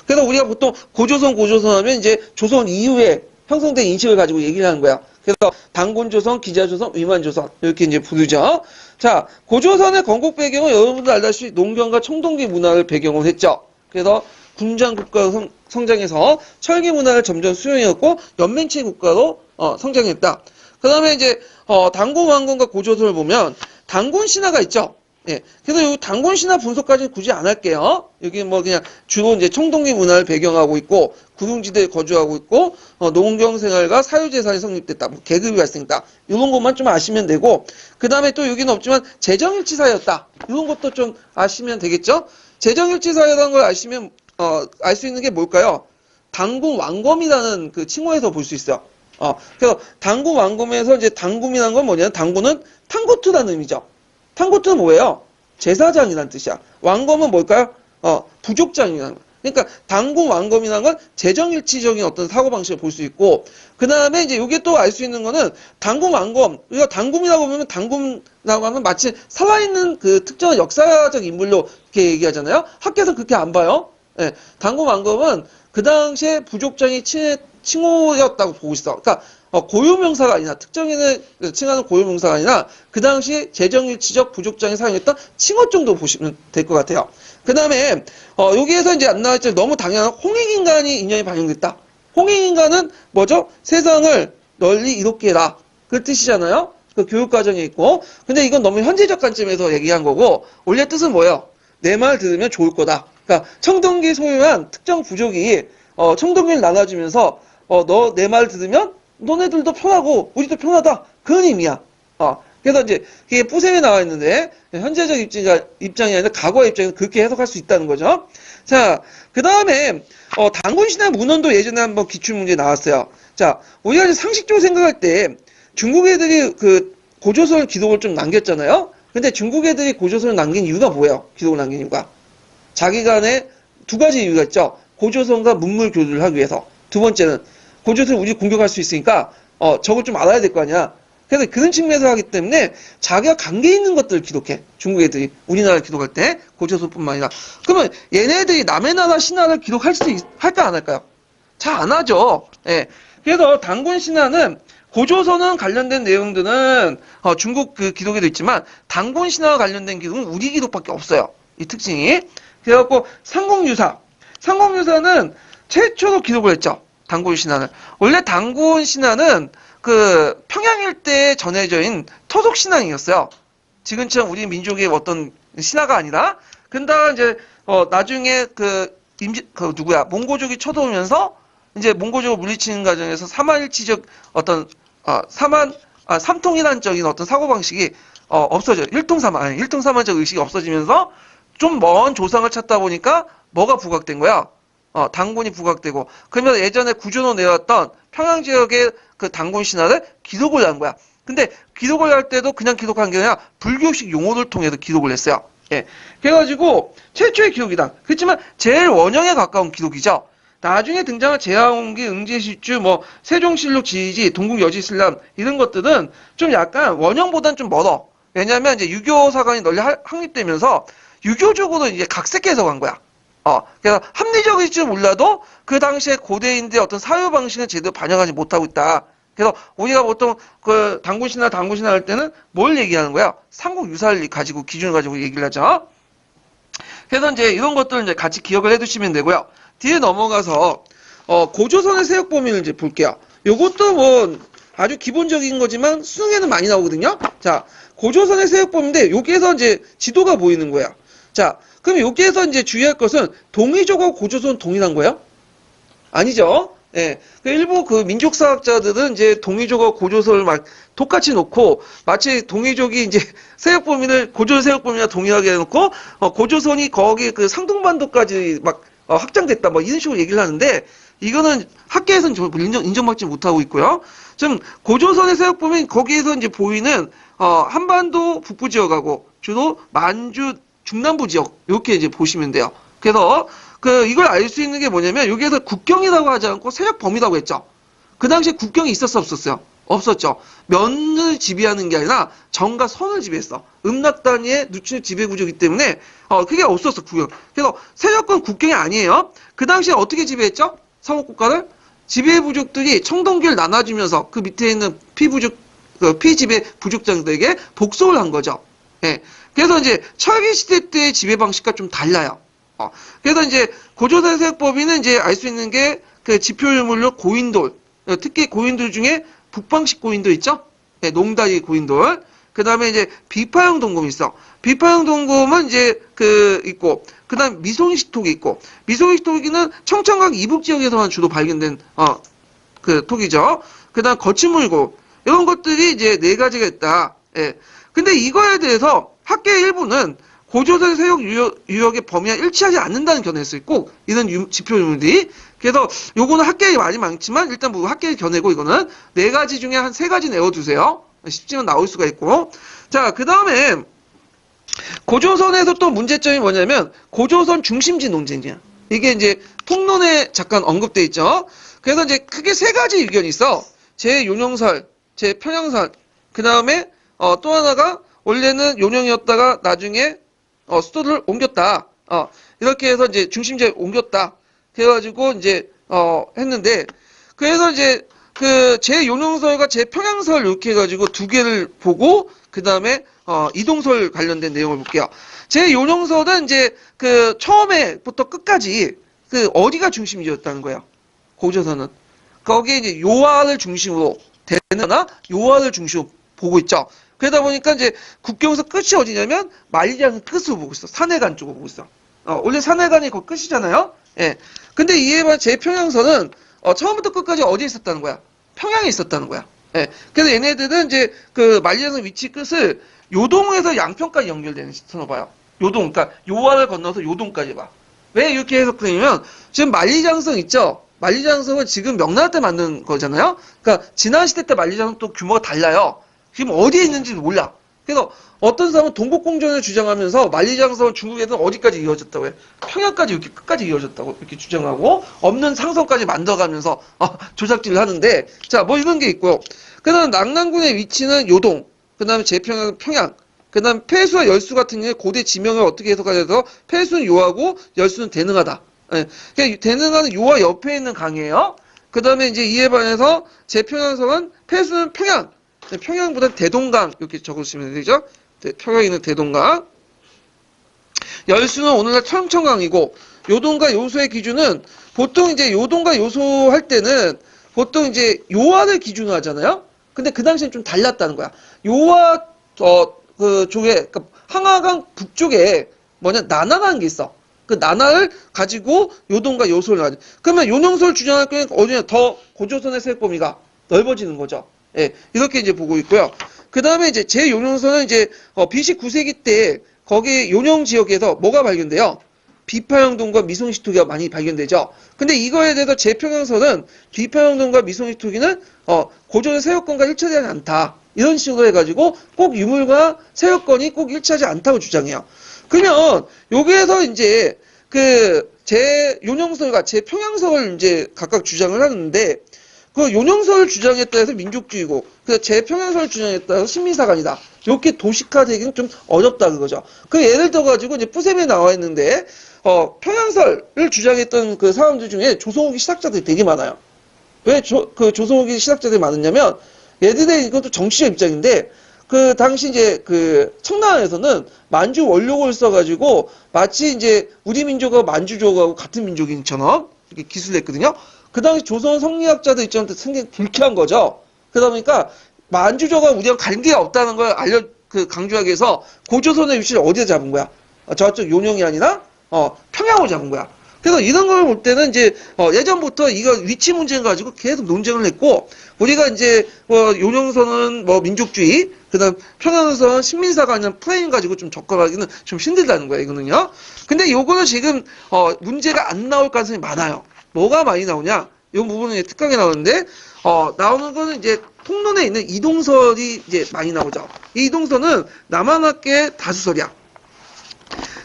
그래서 우리가 보통 고조선 하면 이제 조선 이후에 형성된 인식을 가지고 얘기를 하는 거야. 그래서 단군조선, 기자조선, 위만조선 이렇게 이제 부르죠. 자, 고조선의 건국 배경은 여러분들 알다시피 농경과 청동기 문화를 배경으로 했죠. 그래서 군장 국가로 성장해서 철기 문화를 점점 수용해왔고 연맹체 국가로 성장했다. 그 다음에 이제 단군 왕건과 고조선을 보면 단군 신화가 있죠. 예. 그래서 이 단군 신화 분석까지는 굳이 안 할게요. 여기 뭐 그냥 주로 이제 청동기 문화를 배경하고 있고 구릉지대에 거주하고 있고 농경 생활과 사유재산이 성립됐다. 뭐 계급이 발생했다. 이런 것만 좀 아시면 되고, 그 다음에 또 여기는 없지만 재정일치 사회였다. 이런 것도 좀 아시면 되겠죠. 재정일치 사회라는 걸 아시면 알 수 있는 게 뭘까요? 단군 왕검이라는 그 칭호에서 볼 수 있어요. 그래서 단군 왕검에서 이제 단군이라는 건 뭐냐면 단군은 탕고투라는 의미죠. 탕고투는 뭐예요? 제사장이라는 뜻이야. 왕검은 뭘까요? 부족장이라는 거. 그러니까 단군 왕검이라는 건 재정일치적인 어떤 사고방식을 볼 수 있고, 그 다음에 이제 이게 또 알 수 있는 거는 단군 왕검, 우리가 단군이라고 보면 단군이라고 하면 마치 살아있는 그 특정한 역사적 인물로 이렇게 얘기하잖아요. 학교에서 그렇게 안 봐요. 예, 단군 왕검은 그 당시에 부족장이 칭호였다고 보고 있어. 그러니까 고유명사가 아니라 특정인을 칭하는 고유명사가 아니라 그 당시 재정일치적 부족장이 사용했던 칭호 정도 보시면 될 것 같아요. 그 다음에 여기에서 이제 안 나왔지만 너무 당연한 홍익인간이 인연이 반영됐다. 홍익인간은 뭐죠? 세상을 널리 이롭게 해라. 그 뜻이잖아요. 그 교육과정에 있고. 근데 이건 너무 현재적 관점에서 얘기한 거고, 원래 뜻은 뭐예요? 내 말 들으면 좋을 거다. 그러니까 청동기 소유한 특정 부족이 청동기를 나눠주면서 너 내 말 들으면 너네들도 편하고 우리도 편하다 그런 의미야. 그래서 이제 이게 뿌셈에 나와 있는데 현재적 입장이 아니라 과거의 입장에서 그렇게 해석할 수 있다는 거죠. 자, 그 다음에 단군신화 문헌도 예전에 한번 기출문제 나왔어요. 자, 우리가 이제 상식적으로 생각할 때 중국 애들이 그 고조선 기록을 좀 남겼잖아요. 근데 중국 애들이 고조선을 남긴 이유가 뭐예요? 기록을 남긴 이유가 자기 간에 두 가지 이유가 있죠. 고조선과 문물 교류를 하기 위해서. 두 번째는 고조선을 우리 공격할 수 있으니까 저걸 좀 알아야 될 거 아니야. 그래서 그런 측면에서 하기 때문에 자기가 관계 있는 것들을 기록해. 중국 애들이 우리나라를 기록할 때 고조선뿐만 아니라. 그러면 얘네들이 남의 나라 신화를 기록할 할까 안 할까요? 잘 안 하죠. 예. 그래서 단군 신화는 고조선은 관련된 내용들은 중국 그 기록에도 있지만 단군 신화와 관련된 기록은 우리 기록밖에 없어요. 이 특징이. 그래갖고 상공유사는 최초로 기록을 했죠. 단군 신화는. 원래 단군 신화는 그 평양 일대에 전해져 있는 토속 신앙이었어요. 지금처럼 우리 민족의 어떤 신화가 아니라. 근데 이제 나중에 몽고족이 쳐들어오면서 이제 몽고족을 물리치는 과정에서 삼한일치적 어떤 삼통일한적인 어떤 사고방식이 없어져요. 일통삼한적 의식이 없어지면서 좀 먼 조상을 찾다 보니까 뭐가 부각된 거야? 단군이 부각되고, 그러면 예전에 구조로 내왔던 평양 지역의 그 단군 신화를 기록을 한 거야. 근데 기록을 할 때도 그냥 기록한 게 아니라 불교식 용어를 통해서 기록을 했어요. 예. 그래가지고 최초의 기록이다. 그렇지만 제일 원형에 가까운 기록이죠. 나중에 등장한 제하옹기, 응제시주, 세종실록 지지, 동국여지슬람 이런 것들은 좀 약간 원형보단 좀 멀어. 왜냐하면 이제 유교 사관이 널리 확립되면서 유교적으로 이제 각색해서 간 거야. 그래서 합리적일지 몰라도 그 당시에 고대인들의 어떤 사유 방식을 제대로 반영하지 못하고 있다. 그래서 우리가 보통 그 단군신화 할 때는 뭘 얘기하는 거야? 삼국유사를 가지고 기준을 가지고 얘기를 하죠. 그래서 이제 이런 것들을 이제 같이 기억을 해두시면 되고요. 뒤에 넘어가서 고조선의 세력 범위를 이제 볼게요. 요것도 아주 기본적인 거지만 수능에는 많이 나오거든요. 자, 고조선의 세력 범위인데 여기에서 이제 지도가 보이는 거야. 자, 그럼 여기에서 이제 주의할 것은 동이족하고 고조선 동일한 거예요? 아니죠. 예. 일부 그 민족사학자들은 이제 동이족하고 고조선을 막 똑같이 놓고 마치 동이족이 이제 세력 범위를 고조선 세력 범위와 동일하게 해놓고 고조선이 거기 그 상동반도까지 막 확장됐다 이런 식으로 얘기를 하는데 이거는 학계에서는 인정받지 못하고 있고요. 좀 고조선의 세력 범위 거기에서 이제 보이는 한반도 북부 지역하고 주로 만주 중남부 지역 이렇게 이제 보시면 돼요. 그래서 이걸 알 수 있는 게 뭐냐면 여기에서 국경이라고 하지 않고 세력 범위라고 했죠. 그 당시에 국경이 있었어 없었어요? 없었죠. 면을 지배하는 게 아니라 정과 선을 지배했어. 음락 단위의 누추 지배 구조이기 때문에 그게 없었어 국경. 그래서 세력권 국경이 아니에요. 그 당시에 어떻게 지배했죠? 서구국가를 지배 부족들이 청동기를 나눠주면서 그 밑에 있는 피지배 부족장들에게 복속을 한 거죠. 예. 그래서 이제 철기 시대 때의 지배 방식과 좀 달라요. 그래서 이제 고조선 세력 범위는 이제 알 수 있는 게 그 지표유물로 고인돌, 특히 고인돌 중에 북방식 고인돌 있죠? 네, 농다리 고인돌. 그 다음에 이제 비파형 동금이 있어. 비파형 동금은 이제 있고, 그 다음 미송이식 톡이 있고, 미송이식 톡이는 청천각 이북 지역에서만 주로 발견된, 톡이죠. 그 다음 거친물고, 이런 것들이 이제 네 가지가 있다. 예. 근데 이거에 대해서 학계 일부는 고조선 세력 유역의 범위와 일치하지 않는다는 견해를 수 있고, 이런 지표 유물들이. 그래서 요거는 학계에 많이 많지만, 일단 학계에 겨내고 이거는 네 가지 중에 한 세 가지 내어두세요. 쉽지만 나올 수가 있고. 자, 그 다음에 고조선에서 또 문제점이 뭐냐면, 고조선 중심지 논쟁이야. 이게 이제 통론에 잠깐 언급돼 있죠. 그래서 이제 크게 세 가지 의견이 있어. 제용영설, 제평양설, 그 다음에 또 하나가 원래는 용영이었다가 나중에 수도를 옮겼다. 이렇게 해서 이제 중심지에 옮겼다. 그래가지고 이제 했는데 그래서 이제 제용영설과 제평양설 이렇게 해가지고 두 개를 보고 그 다음에 이동설 관련된 내용을 볼게요. 제용영설은 이제 처음에부터 끝까지 어디가 중심지였다는 거예요. 고조선은 거기에 이제 요하를 중심으로 되거나 요하를 중심으로 보고 있죠. 그러다 보니까 이제 국경에서 끝이 어디냐면 만리장성 끝으로 보고 있어. 산해관 쪽으로 보고 있어. 원래 산해관이 그 끝이잖아요. 예. 근데 이에 반해 제평양선은 처음부터 끝까지 어디에 있었다는 거야? 평양에 있었다는 거야. 예. 그래서 얘네들은 이제 그 만리장성 위치 끝을 요동에서 양평까지 연결되는 시선으로 봐요. 요동, 그러니까 요하를 건너서 요동까지 봐. 왜 이렇게 해석되냐면 지금 만리장성 있죠? 만리장성은 지금 명나라 때 만든 거잖아요. 그러니까 지난 시대 때 만리장성 또 규모가 달라요. 지금 어디에 있는지도 몰라. 그래서 어떤 사람은 동국공존을 주장하면서 만리장성은 중국에서 어디까지 이어졌다고 해? 평양까지 이렇게 끝까지 이어졌다고 이렇게 주장하고 없는 상성까지 만들어가면서 조작질을 하는데 자, 뭐 이런 게 있고요. 그다음 낙랑군의 위치는 요동, 그다음에 제평양 평양, 그다음 폐수와 열수 같은 경우에 고대 지명을 어떻게 해석하냐서 폐수는 요하고 열수는 대능하다. 예. 그러니까 대능하는 요하 옆에 있는 강이에요. 그다음에 이제 이에 반해서 제평양성은 폐수는 평양, 평양보다 대동강 이렇게 적으시면 되죠. 평양에 있는 대동강. 열수는 오늘날 청천강이고 요동과 요소의 기준은 보통 이제 요동과 요소 할 때는 보통 이제 요하를 기준으로 하잖아요. 근데 그 당시엔 좀 달랐다는 거야. 요하 그 쪽에 그러니까 항하강 북쪽에 뭐냐 난하라는 게 있어. 그 난하를 가지고 요동과 요소를 가지고 그러면 요령소를 주장할 경우에 어디냐 더 고조선의 세력 범위가 넓어지는 거죠. 예, 이렇게 이제 보고 있고요. 그 다음에 이제 제 요령선은 이제 BC 9세기 때 거기 요령 지역에서 뭐가 발견돼요? 비파형동과 미송시토기가 많이 발견되죠. 근데 이거에 대해서 제평양선은 비파형동과 미송시토기는 고조선 세력권과 일치하지 않다. 이런 식으로 해가지고 꼭 유물과 세력권이 꼭 일치하지 않다고 주장해요. 그러면 여기에서 이제 그 제 요령설과 제 평양설을 이제 각각 주장을 하는데 그 요령설을 주장했다 해서 민족주의고 그 제 평양설을 주장했다 해서 신민사관이다. 이렇게 도식화되기는 좀 어렵다 그거죠. 그 예를 들어 가지고 이제 뿌셈에 나와 있는데 평양설을 주장했던 그 사람들 중에 조선후기 시작자들이 되게 많아요. 왜 그 조선후기 시작자들이 많았냐면 얘들의 이것도 정치적 입장인데 그 당시 이제 그 청나라에서는 만주 원록을 써가지고 마치 이제 우리 민족하고 만주족하고 같은 민족인처럼 이렇게 기술을 했거든요. 그 당시 조선 성리학자들 입장에서 상당히 불쾌한 거죠. 그러다 보니까 만주족과 우리랑 관계가 없다는 걸 강조하기 위해서 고조선의 위치를 어디에 잡은 거야? 저쪽 요령이 아니라 평양으로 잡은 거야. 그래서 이런 걸 볼 때는 이제 예전부터 이거 위치 문제를 가지고 계속 논쟁을 했고 우리가 이제 요령선은 민족주의, 그다음 평양선은 신민사관이라는 프레임 가지고 좀 접근하기는 좀 힘들다는 거야 이거는요. 근데 요거는 지금 문제가 안 나올 가능성이 많아요. 뭐가 많이 나오냐? 이 부분은 특강에 나오는데 나오는 거는 이제 통론에 있는 이동설이 이제 많이 나오죠. 이 이동설은 남한학계 다수설이야.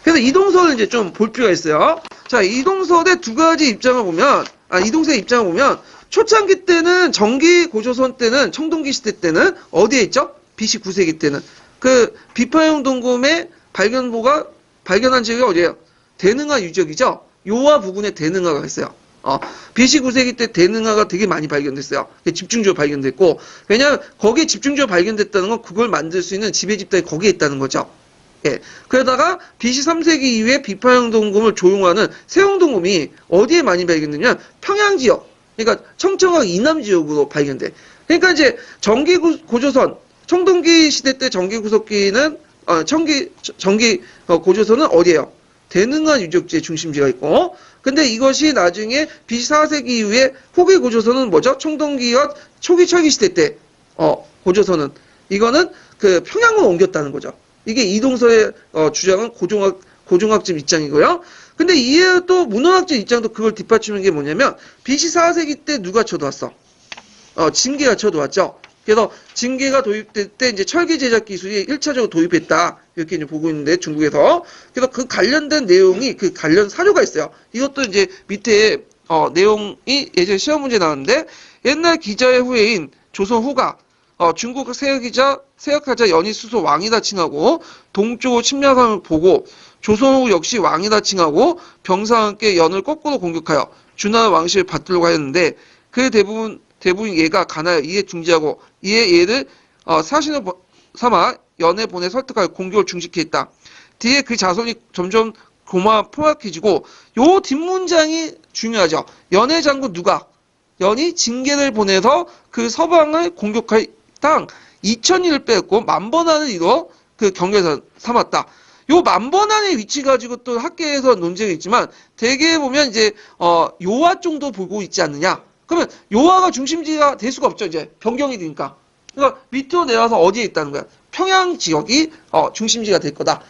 그래서 이동설을 이제 좀 볼 필요가 있어요. 자, 이동설의 두 가지 입장을 보면, 이동설의 입장을 보면, 초창기 때는 정기 고조선 때는, 청동기 시대 때는 어디에 있죠? BC 9세기 때는. 그 비파형 동금의 발견한 지역이 어디예요? 대능하 유적이죠? 요하 부근에 대능하가 있어요. BC 9세기 때 대능하가 되게 많이 발견됐어요. 집중적으로 발견됐고, 왜냐하면 거기에 집중적으로 발견됐다는 건 그걸 만들 수 있는 지배 집단이 거기에 있다는 거죠. 예. 그러다가 BC 3세기 이후에 비파형 동금을 조용하는 세형 동금이 어디에 많이 발견되냐? 평양 지역. 그러니까 청천강 이남 지역으로 발견돼. 그러니까 이제 정기 고조선, 청동기 시대 때 정기 구석기는 정기 고조선은 어디예요? 대능한 유적지의 중심지가 있고, 근데 이것이 나중에 BC 4세기 이후에 후기 고조선은 뭐죠? 청동기와 초기 철기 시대 때 고조선은 이거는 그 평양으로 옮겼다는 거죠. 이게 이동설의 주장은 고종학적 입장이고요. 근데 이에 또 문헌학적 입장도 그걸 뒷받침하는 게 뭐냐면 BC 4세기 때 누가 쳐들어왔어? 징계가 쳐들어왔죠. 그래서 징계가 도입될 때 이제 철기 제작 기술이 1차적으로 도입했다. 이렇게 이제 보고 있는데 중국에서. 그래서 그 관련된 내용이 그 관련 사료가 있어요. 이것도 이제 밑에 내용이 예전에 시험 문제 나왔는데 옛날 기자의 후예인 조선 후가 중국 세역하자 연희 수소 왕이다 칭하고 동쪽으로 침략함을 보고 조선후 역시 왕이다 칭하고 병사와 함께 연을 거꾸로 공격하여 준하 왕실을 받들려고 하였는데 그 대부분 얘가 가나요. 이에 중지하고 이에 얘를 사신을 삼아 연에 보내 설득하여 공격을 중지했다. 뒤에 그 자손이 점점 포악해지고 요 뒷문장이 중요하죠. 연의 장군 누가? 연이 징계를 보내서 그 서방을 공격할 땅 2000리를 빼앗고 만번하는 이로 그 경계에서 삼았다. 요 만번안의 위치 가지고 또 학계에서 논쟁이 있지만 대개 보면 이제 요하 정도 보고 있지 않느냐. 그러면 요하가 중심지가 될 수가 없죠. 이제 변경이 되니까. 그러니까 밑으로 내려와서 어디에 있다는 거야. 평양 지역이 중심지가 될 거다.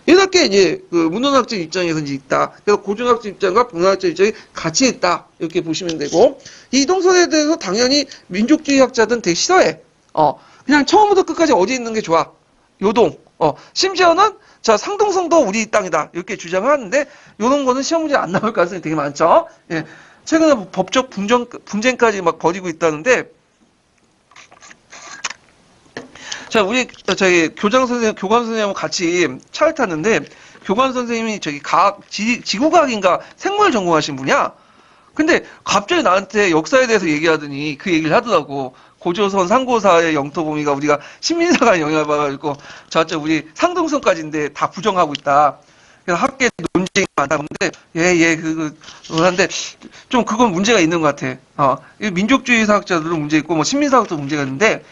이렇게 이제 그 문헌학적 입장에서 이제 있다. 그래서 고전학적 입장과 문헌학적 입장이 같이 있다. 이렇게 보시면 되고 이 이동설에 대해서 당연히 민족주의 학자들은 되게 싫어해. 그냥 처음부터 끝까지 어디 있는 게 좋아. 요동. 심지어는 자 상동성도 우리 땅이다. 이렇게 주장을 하는데 요런 거는 시험 문제 안 나올 가능성이 되게 많죠. 예. 최근에 법적 분쟁까지 막 벌이고 있다는데 자, 저희 교장 선생님, 교감 선생님하고 같이 차를 탔는데, 교감 선생님이 저기 지구과학인가 생물 전공하신 분이야? 근데 갑자기 나한테 역사에 대해서 얘기하더니 그 얘기를 하더라고. 고조선 상고사의 영토 범위가 우리가 식민사가 영향을 받아가지고, 저쪽 우리 상동선까지인데 다 부정하고 있다. 그래서 학계 논쟁이 많다. 근데, 한데, 좀 그건 문제가 있는 것 같아. 민족주의 사학자들도 문제 있고, 뭐 식민사학도 문제가 있는데,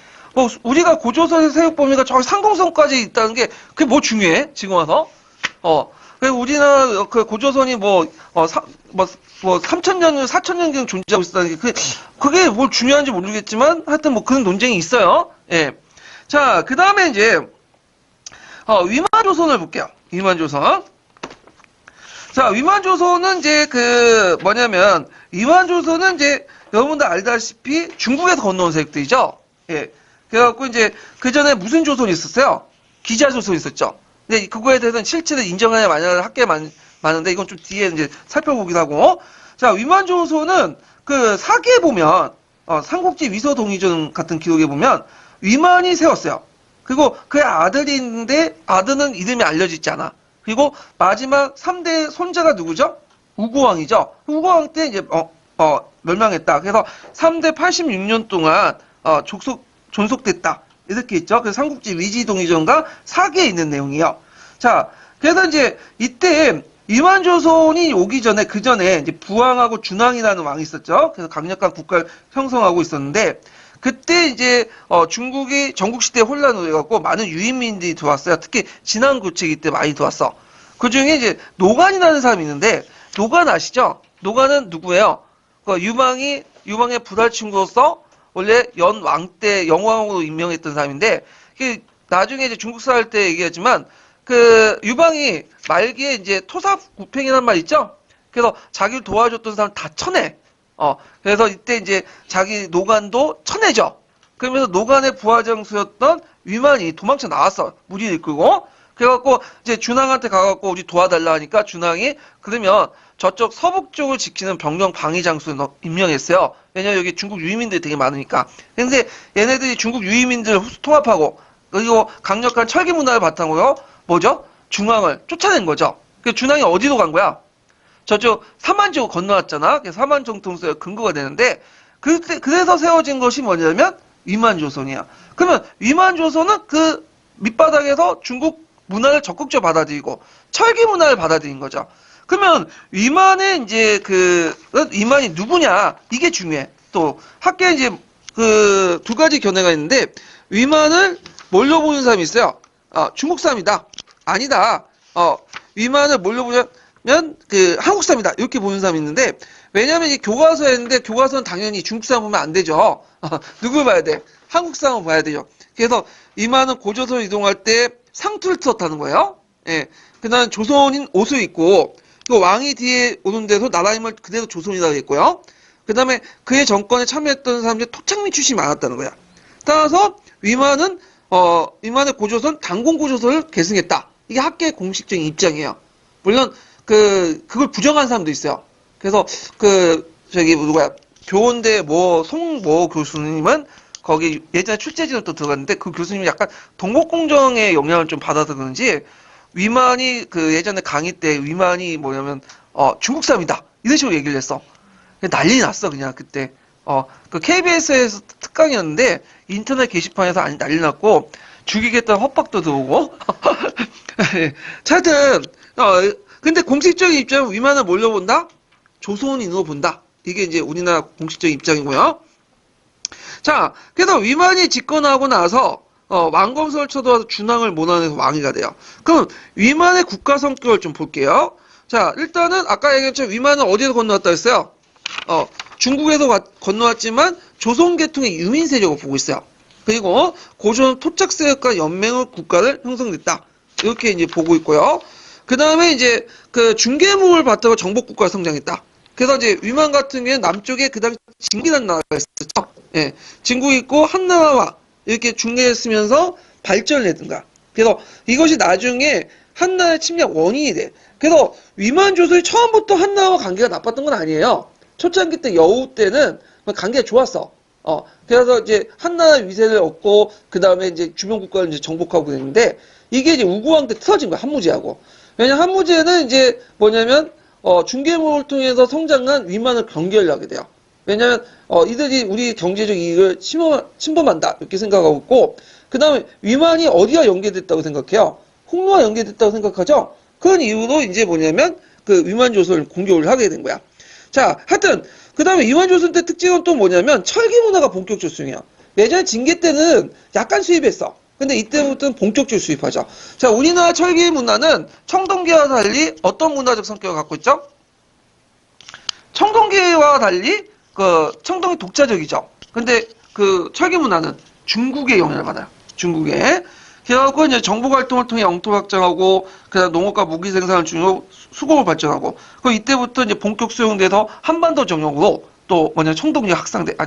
우리가 고조선의 세력 범위가 저 상동선까지 있다는 게, 그게 뭐 중요해? 지금 와서? 우리나라, 그 고조선이 3,000년, 4,000년경 존재하고 있다는 게, 그게 뭘 중요한지 모르겠지만, 하여튼 뭐 그런 논쟁이 있어요. 예. 자, 그 다음에 이제, 위만조선을 볼게요. 위만조선. 자, 위만조선은 이제 위만조선은 이제, 여러분들 알다시피 중국에서 건너온 세력들이죠. 예. 그래갖고 이제 그 전에 무슨 조선이 있었어요? 기자조선이 있었죠. 근데 그거에 대해서는 실체를 인정하냐 마냐를 학계에 많은데 이건 좀 뒤에 이제 살펴보기도 하고. 자, 위만조선은 그 사기에 보면 삼국지 위서동의전 같은 기록에 보면 위만이 세웠어요. 그리고 그의 아들이 있는데 아들은 이름이 알려지지 않아. 그리고 마지막 3대 손자가 누구죠? 우고왕이죠. 우고왕 때 이제 멸망했다. 그래서 3대 86년 동안 존속됐다. 이렇게 있죠. 그래서 삼국지 위지동의전과 사기에 있는 내용이에요. 자, 그래서 이제 이때 위만조선이 오기 전에 그 전에 이제 부왕하고 준왕이라는 왕이 있었죠. 그래서 강력한 국가를 형성하고 있었는데 그때 이제 중국이 전국시대에 혼란을 해갖고 많은 유인민들이 들어왔어요. 특히 진앙고치기 때 많이 들어왔어. 그 중에 이제 노간이라는 사람이 있는데 노간 아시죠? 노간은 누구예요? 유방의 부달친구로서 원래 연왕 때 영왕으로 임명했던 사람인데 나중에 이제 중국사 할 때 얘기하지만 그 유방이 말기에 이제 토사구팽이라는 말 있죠? 그래서 자기를 도와줬던 사람 다 쳐내. 그래서 이때 이제 자기 노간도 쳐내죠. 그러면서 노간의 부하장수였던 위만이 도망쳐 나왔어. 무리를 이끌고. 그래갖고 이제 준왕한테 가갖고 우리 도와달라 하니까 준왕이 그러면 저쪽 서북 쪽을 지키는 병력 방위장수를 임명했어요. 왜냐면 여기 중국 유의민들이 되게 많으니까. 근데 얘네들이 중국 유의민들을 통합하고 그리고 강력한 철기 문화를 바탕으로 뭐죠? 중앙을 쫓아낸 거죠. 그 준왕이 어디로 간 거야? 저쪽 삼안지구 건너왔잖아. 그래서 삼안정통수의 근거가 되는데 그래서 세워진 것이 뭐냐면 위만조선이야. 그러면 위만조선은 그 밑바닥에서 중국 문화를 적극적으로 받아들이고 철기 문화를 받아들인 거죠. 그러면 위만의 이제 위만이 누구냐 이게 중요해. 또 학계에 이제 그 두 가지 견해가 있는데 위만을 뭘로 보는 사람이 있어요. 중국 사람이다. 아니다. 위만을 뭘로 보냐면 한국 사람이다. 이렇게 보는 사람이 있는데 왜냐면 이 교과서에 있는데 교과서는 당연히 중국 사람 보면 안 되죠. 누굴 봐야 돼? 한국 사람을 봐야 되죠. 그래서 위만은 고조선 이동할 때 상투를 틀었다는 거예요. 예. 그다음 조선인 옷을 입고 그 왕이 뒤에 오는 데서 나라 힘을 그대로 조선이라고 했고요. 그 다음에 그의 정권에 참여했던 사람들이 토착민 출신이 많았다는 거야. 따라서 위만은 위만의 고조선 당공고조선을 계승했다. 이게 학계의 공식적인 입장이에요. 물론 그걸 부정한 사람도 있어요. 그래서 교원대 송모 교수님은 거기 예전에 출제진으로 또 들어갔는데 그 교수님이 약간 동국공정의 영향을 좀 받아서 그런지 위만이 예전에 강의 때 위만이 뭐냐면 중국 사람이다 이런 식으로 얘기를 했어. 난리 났어 그냥 그때. 그 KBS에서 특강이었는데 인터넷 게시판에서 난리 났고 죽이겠다는 협박도 들어오고. 하여튼 근데 공식적인 입장은 위만을 뭘로 본다? 조선인으로 본다. 이게 이제 우리나라 공식적인 입장이고요. 자, 그래서 위만이 집권하고 나서 왕검성을 쳐들어와서 준왕을 몰아내서 왕이가 돼요. 그럼 위만의 국가 성격을 좀 볼게요. 자, 일단은 아까 얘기했죠. 위만은 어디에서 건너왔다 했어요? 중국에서 건너왔지만 조선 계통의 유민 세력을 보고 있어요. 그리고 고조선 토착 세력과 연맹의 국가를 형성됐다. 이렇게 이제 보고 있고요. 그 다음에 이제 그 중계무를 바탕으로 정복 국가가 성장했다. 그래서 이제 위만 같은 경우에는 남쪽에 그 당시 진국이라는 나라가 있었죠. 예, 진국이 있고 한나라와 이렇게 중계했으면서 발전을 했던가. 그래서 이것이 나중에 한나라의 침략 원인이 돼. 그래서 위만 조선이 처음부터 한나라와 관계가 나빴던 건 아니에요. 초창기 때 여우 때는 관계가 좋았어. 그래서 이제 한나라 위세를 얻고 그 다음에 이제 주변 국가를 이제 정복하고 그랬는데 이게 이제 우구왕 때 틀어진 거야 한무제하고. 왜냐면 한무제는 이제 뭐냐면 중개모를 통해서 성장한 위만을 경계하게 돼요. 왜냐면 이들이 우리 경제적 이익을 침범한다 이렇게 생각하고 있고 그 다음에 위만이 어디와 연계됐다고 생각해요? 홍로와 연계됐다고 생각하죠? 그런 이유로 이제 뭐냐면 그 위만조선을 공격을 하게 된 거야. 자, 하여튼 그 다음에 위만조선 때 특징은 또 뭐냐면 철기 문화가 본격적으로 수용해요. 예전에 징계 때는 약간 수입했어. 근데 이때부터는 본격적으로 수입하죠. 자, 우리나라 철기 문화는 청동기와 달리 어떤 문화적 성격을 갖고 있죠? 청동기와 달리 그 청동기 독자적이죠. 근데 그 철기 문화는 중국의 영향을 받아요. 중국에. 그래갖고 이제 정복 활동을 통해 영토 확장하고 그다음 농업과 무기 생산을 중으로 수공을 발전하고 그 이때부터 이제 본격 수용돼서 한반도 전역으로 또 뭐냐 청동기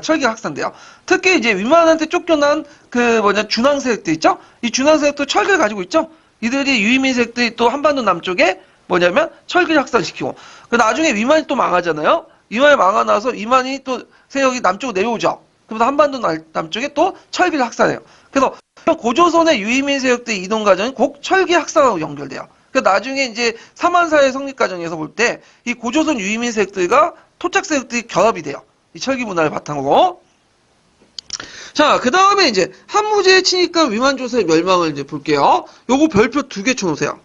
철기가 확산돼요. 특히 이제 위만한테 쫓겨난 그 뭐냐 준왕 세력들 있죠? 이 준왕 세력도 철기를 가지고 있죠. 이들이 유이민 세력들이 또 한반도 남쪽에 뭐냐면 철기를 확산시키고 그 나중에 위만이 또 망하잖아요. 위만이 망하나서 위만이 또 세력이 남쪽으로 내려오죠. 그러면서 한반도 남쪽에 또 철기를 확산해요. 그래서 고조선의 유이민 세력들의 이동 과정이 꼭 철기 확산하고 연결돼요. 그러니까 나중에 이제 삼한사회 성립 과정에서 볼 때 이 고조선 유이민 세력들과 토착 세력들이 결합이 돼요. 이 철기 문화를 바탕으로. 자, 그 다음에 이제 한무제에 치니까 위만조선의 멸망을 이제 볼게요. 요거 별표 2개 쳐놓으세요.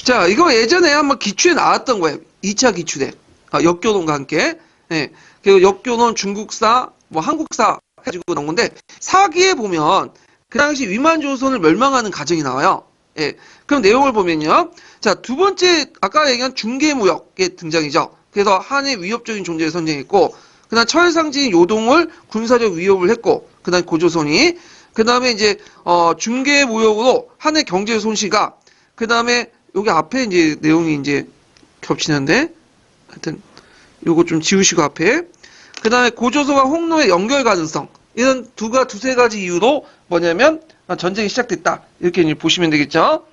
자, 이거 예전에 한번 기출에 나왔던 거예요. 2차 기출에. 역교론과 함께. 예. 그리고 역교론 중국사, 뭐 한국사 해가지고 나온 건데, 사기에 보면, 그 당시 위만조선을 멸망하는 가정이 나와요. 예. 그럼 내용을 보면요. 자, 두 번째, 아까 얘기한 중개무역의 등장이죠. 그래서 한의 위협적인 존재를 선정했고, 그 다음 철상진 요동을 군사적 위협을 했고, 그 다음 고조선이, 그 다음에 이제, 중개무역으로 한의 경제 손실과, 그 다음에 여기 앞에 이제 내용이 이제 겹치는데 하여튼 요거 좀 지우시고 앞에 그 다음에 고조선과 홍로의 연결 가능성 이런 두세 가지 이유로 뭐냐면 전쟁이 시작됐다 이렇게 이제 보시면 되겠죠.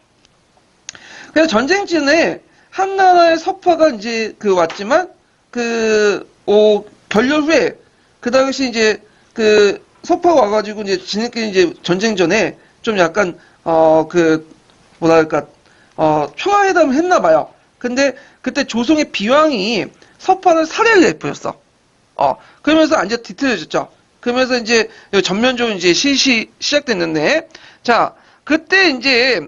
그래서 전쟁 전에 한나라의 서파가 이제 왔지만 결렬 후에 그 당시 이제 서파가 와가지고 이제 지네끼리 이제 전쟁 전에 좀 약간 뭐랄까 평화회담을 했나봐요. 근데 그때 조선의 비왕이 서판을 살해를 해버렸어. 그러면서 완전 뒤틀어졌죠. 그러면서 이제 전면적으로 이제 시작됐는데, 자, 그때 이제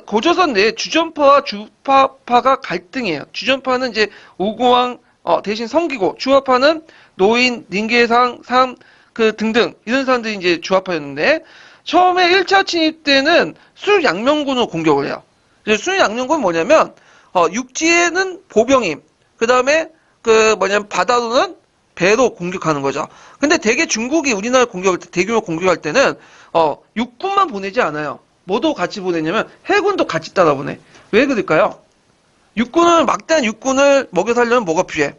고조선 내에 주전파와 주파파가 갈등이에요. 주전파는 이제 우고왕 대신 섬기고, 주화파는 노인, 닌계상, 등등 이런 사람들이 이제 주화파였는데, 처음에 1차 침입 때는 술양명군으로 공격을 해요. 술양명군은 뭐냐면 육지에는 보병이, 그 다음에 바다로는 배로 공격하는 거죠. 근데 대개 중국이 우리나라 공격할 때, 대규모 공격할 때는 육군만 보내지 않아요. 뭐도 같이 보내냐면 해군도 같이 따라 보내. 왜 그럴까요? 막대한 육군을 먹여 살려면 뭐가 필요해?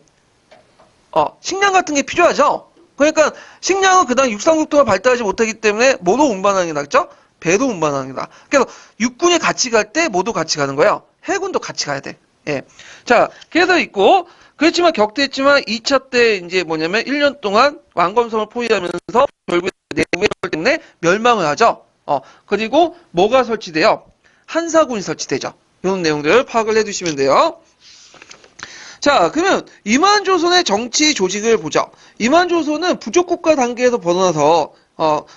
식량 같은 게 필요하죠. 그러니까 식량은 그다음 육상국토가 발달하지 못하기 때문에 뭐로 운반하는 게 낫죠? 배로 운반하는 게 나아. 그래서 육군이 같이 갈 때 모두 같이 가는 거예요. 해군도 같이 가야 돼. 예. 자, 그래서 있고 그렇지만 격퇴했지만 2차 때 이제 뭐냐면 1년 동안 왕검성을 포위하면서 결국에 내무의 때문에 멸망을 하죠. 그리고 뭐가 설치돼요? 한사군이 설치되죠. 이런 내용들을 파악을 해두시면 돼요. 자, 그러면 이만조선의 정치 조직을 보죠. 이만조선은 부족국가 단계에서 벗어나서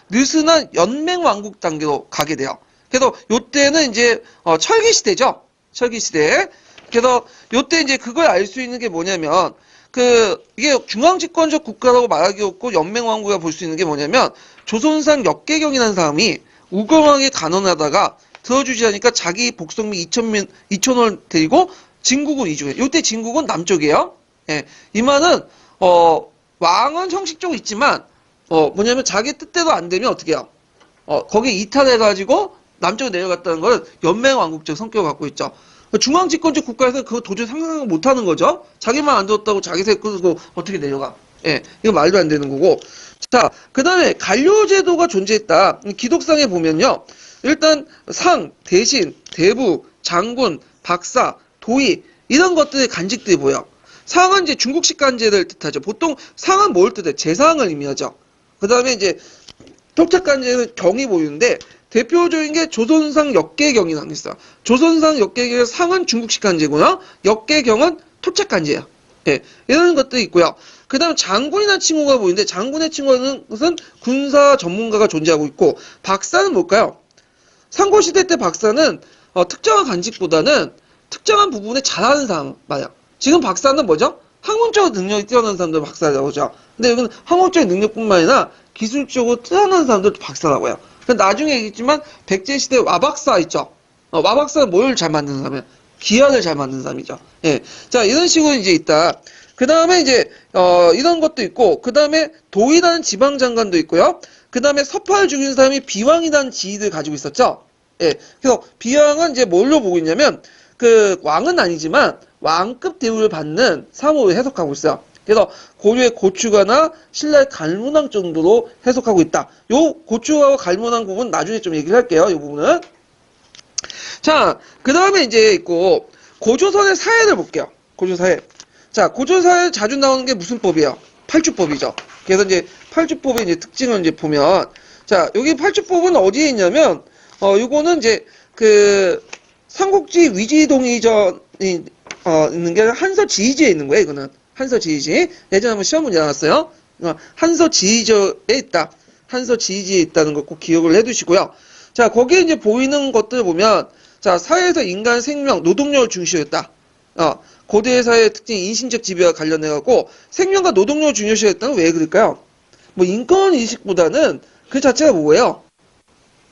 느슨한 연맹왕국 단계로 가게 돼요. 그래서 요때는 이제 철기 시대죠. 철기 시대. 그래서 요때 이제 그걸 알 수 있는 게 뭐냐면 이게 중앙집권적 국가라고 말하기 없고 연맹왕국이라 볼 수 있는 게 뭐냐면 조선상 역계경이라는 사람이 우경왕에 간언하다가 들어주지 않으니까 자기 복성민 2천을 데리고 진국을 이주해. 요때 진국은 남쪽이에요. 예. 이만은 왕은 형식적으로 있지만 뭐냐면 자기 뜻대로 안 되면 어떻게 해요? 거기 이탈해가지고 남쪽으로 내려갔다는 건 연맹왕국적 성격을 갖고 있죠. 중앙집권적 국가에서는 그거 도저히 상상을 못하는 거죠. 자기만 안 들었다고 자기 색 끌고 어떻게 내려가? 예, 이거 말도 안 되는 거고. 자, 그 다음에 관료제도가 존재했다. 기독상에 보면요. 일단 상, 대신, 대부, 장군, 박사, 도의 이런 것들의 간직들이 보여. 상은 이제 중국식 간제를 뜻하죠. 보통 상은 뭘 뜻해? 재상을 의미하죠. 그 다음에 이제 토착 간제는 경이 보이는데 대표적인 게 조선상 역계경이라는 게 있어요. 조선상 역계경의 상은 중국식 간제고요. 역계경은 토착 간제예요. 예, 이런 것들이 있고요. 그 다음 장군이라는 칭호가 보이는데 장군의 칭호는 것은 군사 전문가가 존재하고 있고 박사는 뭘까요? 상고시대 때 박사는 특정한 간직보다는 특정한 부분에 잘하는 사람 맞아요. 지금 박사는 뭐죠? 학문적으로 능력이 뛰어난 사람들 박사라고 하죠. 근데 여기는 학문적인 능력뿐만 아니라 기술적으로 뛰어난 사람들 박사라고 해요. 나중에 얘기했지만 백제시대 와박사 있죠. 와박사는 뭘 잘 만드는 사람이에요? 기한을 잘 만드는 사람이죠. 예. 자, 이런 식으로 이제 있다. 그 다음에 이제 이런 것도 있고 그 다음에 도의라는 지방장관도 있고요. 그 다음에 서파를 죽인 사람이 비왕이라는 지위를 가지고 있었죠. 예. 그래서 비왕은 이제 뭘로 보고 있냐면 왕은 아니지만 왕급 대우를 받는 사무를 해석하고 있어요. 그래서 고려의 고추가나 신라의 갈문왕 정도로 해석하고 있다. 요 고추가와 갈문왕 부분 나중에 좀 얘기를 할게요. 이 부분은. 자, 그 다음에 이제 있고 고조선의 사회를 볼게요. 고조사회. 자, 고조사회 자주 나오는 게 무슨 법이에요? 팔주법이죠. 그래서 이제 팔주법의 이제 특징을 이제 보면 자, 여기 팔주법은 어디에 있냐면 요거는 이제 삼국지 위지동의전이 있는 게 한서지휘지에 있는 거예요. 이거는 한서지휘지. 예전에 한번 시험 문제 나왔어요. 한서지휘지에 있다. 한서지휘지에 있다는 거 꼭 기억을 해두시고요. 자, 거기에 이제 보이는 것들 보면 자, 사회에서 인간 생명, 노동력을 중시했다. 고대 사회의 특징 인신적 지배와 관련해갖고 생명과 노동력을 중요시했다는 왜 그럴까요? 뭐 인권 인식보다는 그 자체가 뭐예요?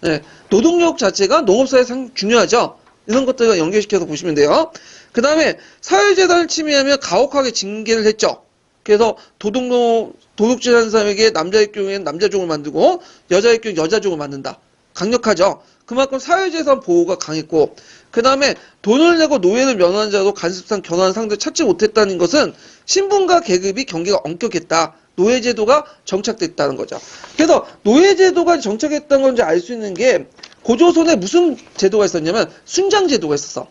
네, 노동력 자체가 농업사회에 상당히 중요하죠. 이런 것들과 연결시켜서 보시면 돼요. 그 다음에 사회재산을 침해하면 가혹하게 징계를 했죠. 그래서 도둑질하는 사람에게 남자의 경우에는 남자종을 만들고 여자의 경우 여자종을 만든다. 강력하죠. 그만큼 사회재산 보호가 강했고 그 다음에 돈을 내고 노예를 면하는 자도 간섭상 견하는 상대를 찾지 못했다는 것은 신분과 계급이 경계가 엄격했다. 노예제도가 정착됐다는 거죠. 그래서 노예제도가 정착했다는 건지 알 수 있는 게 고조선에 무슨 제도가 있었냐면 순장제도가 있었어.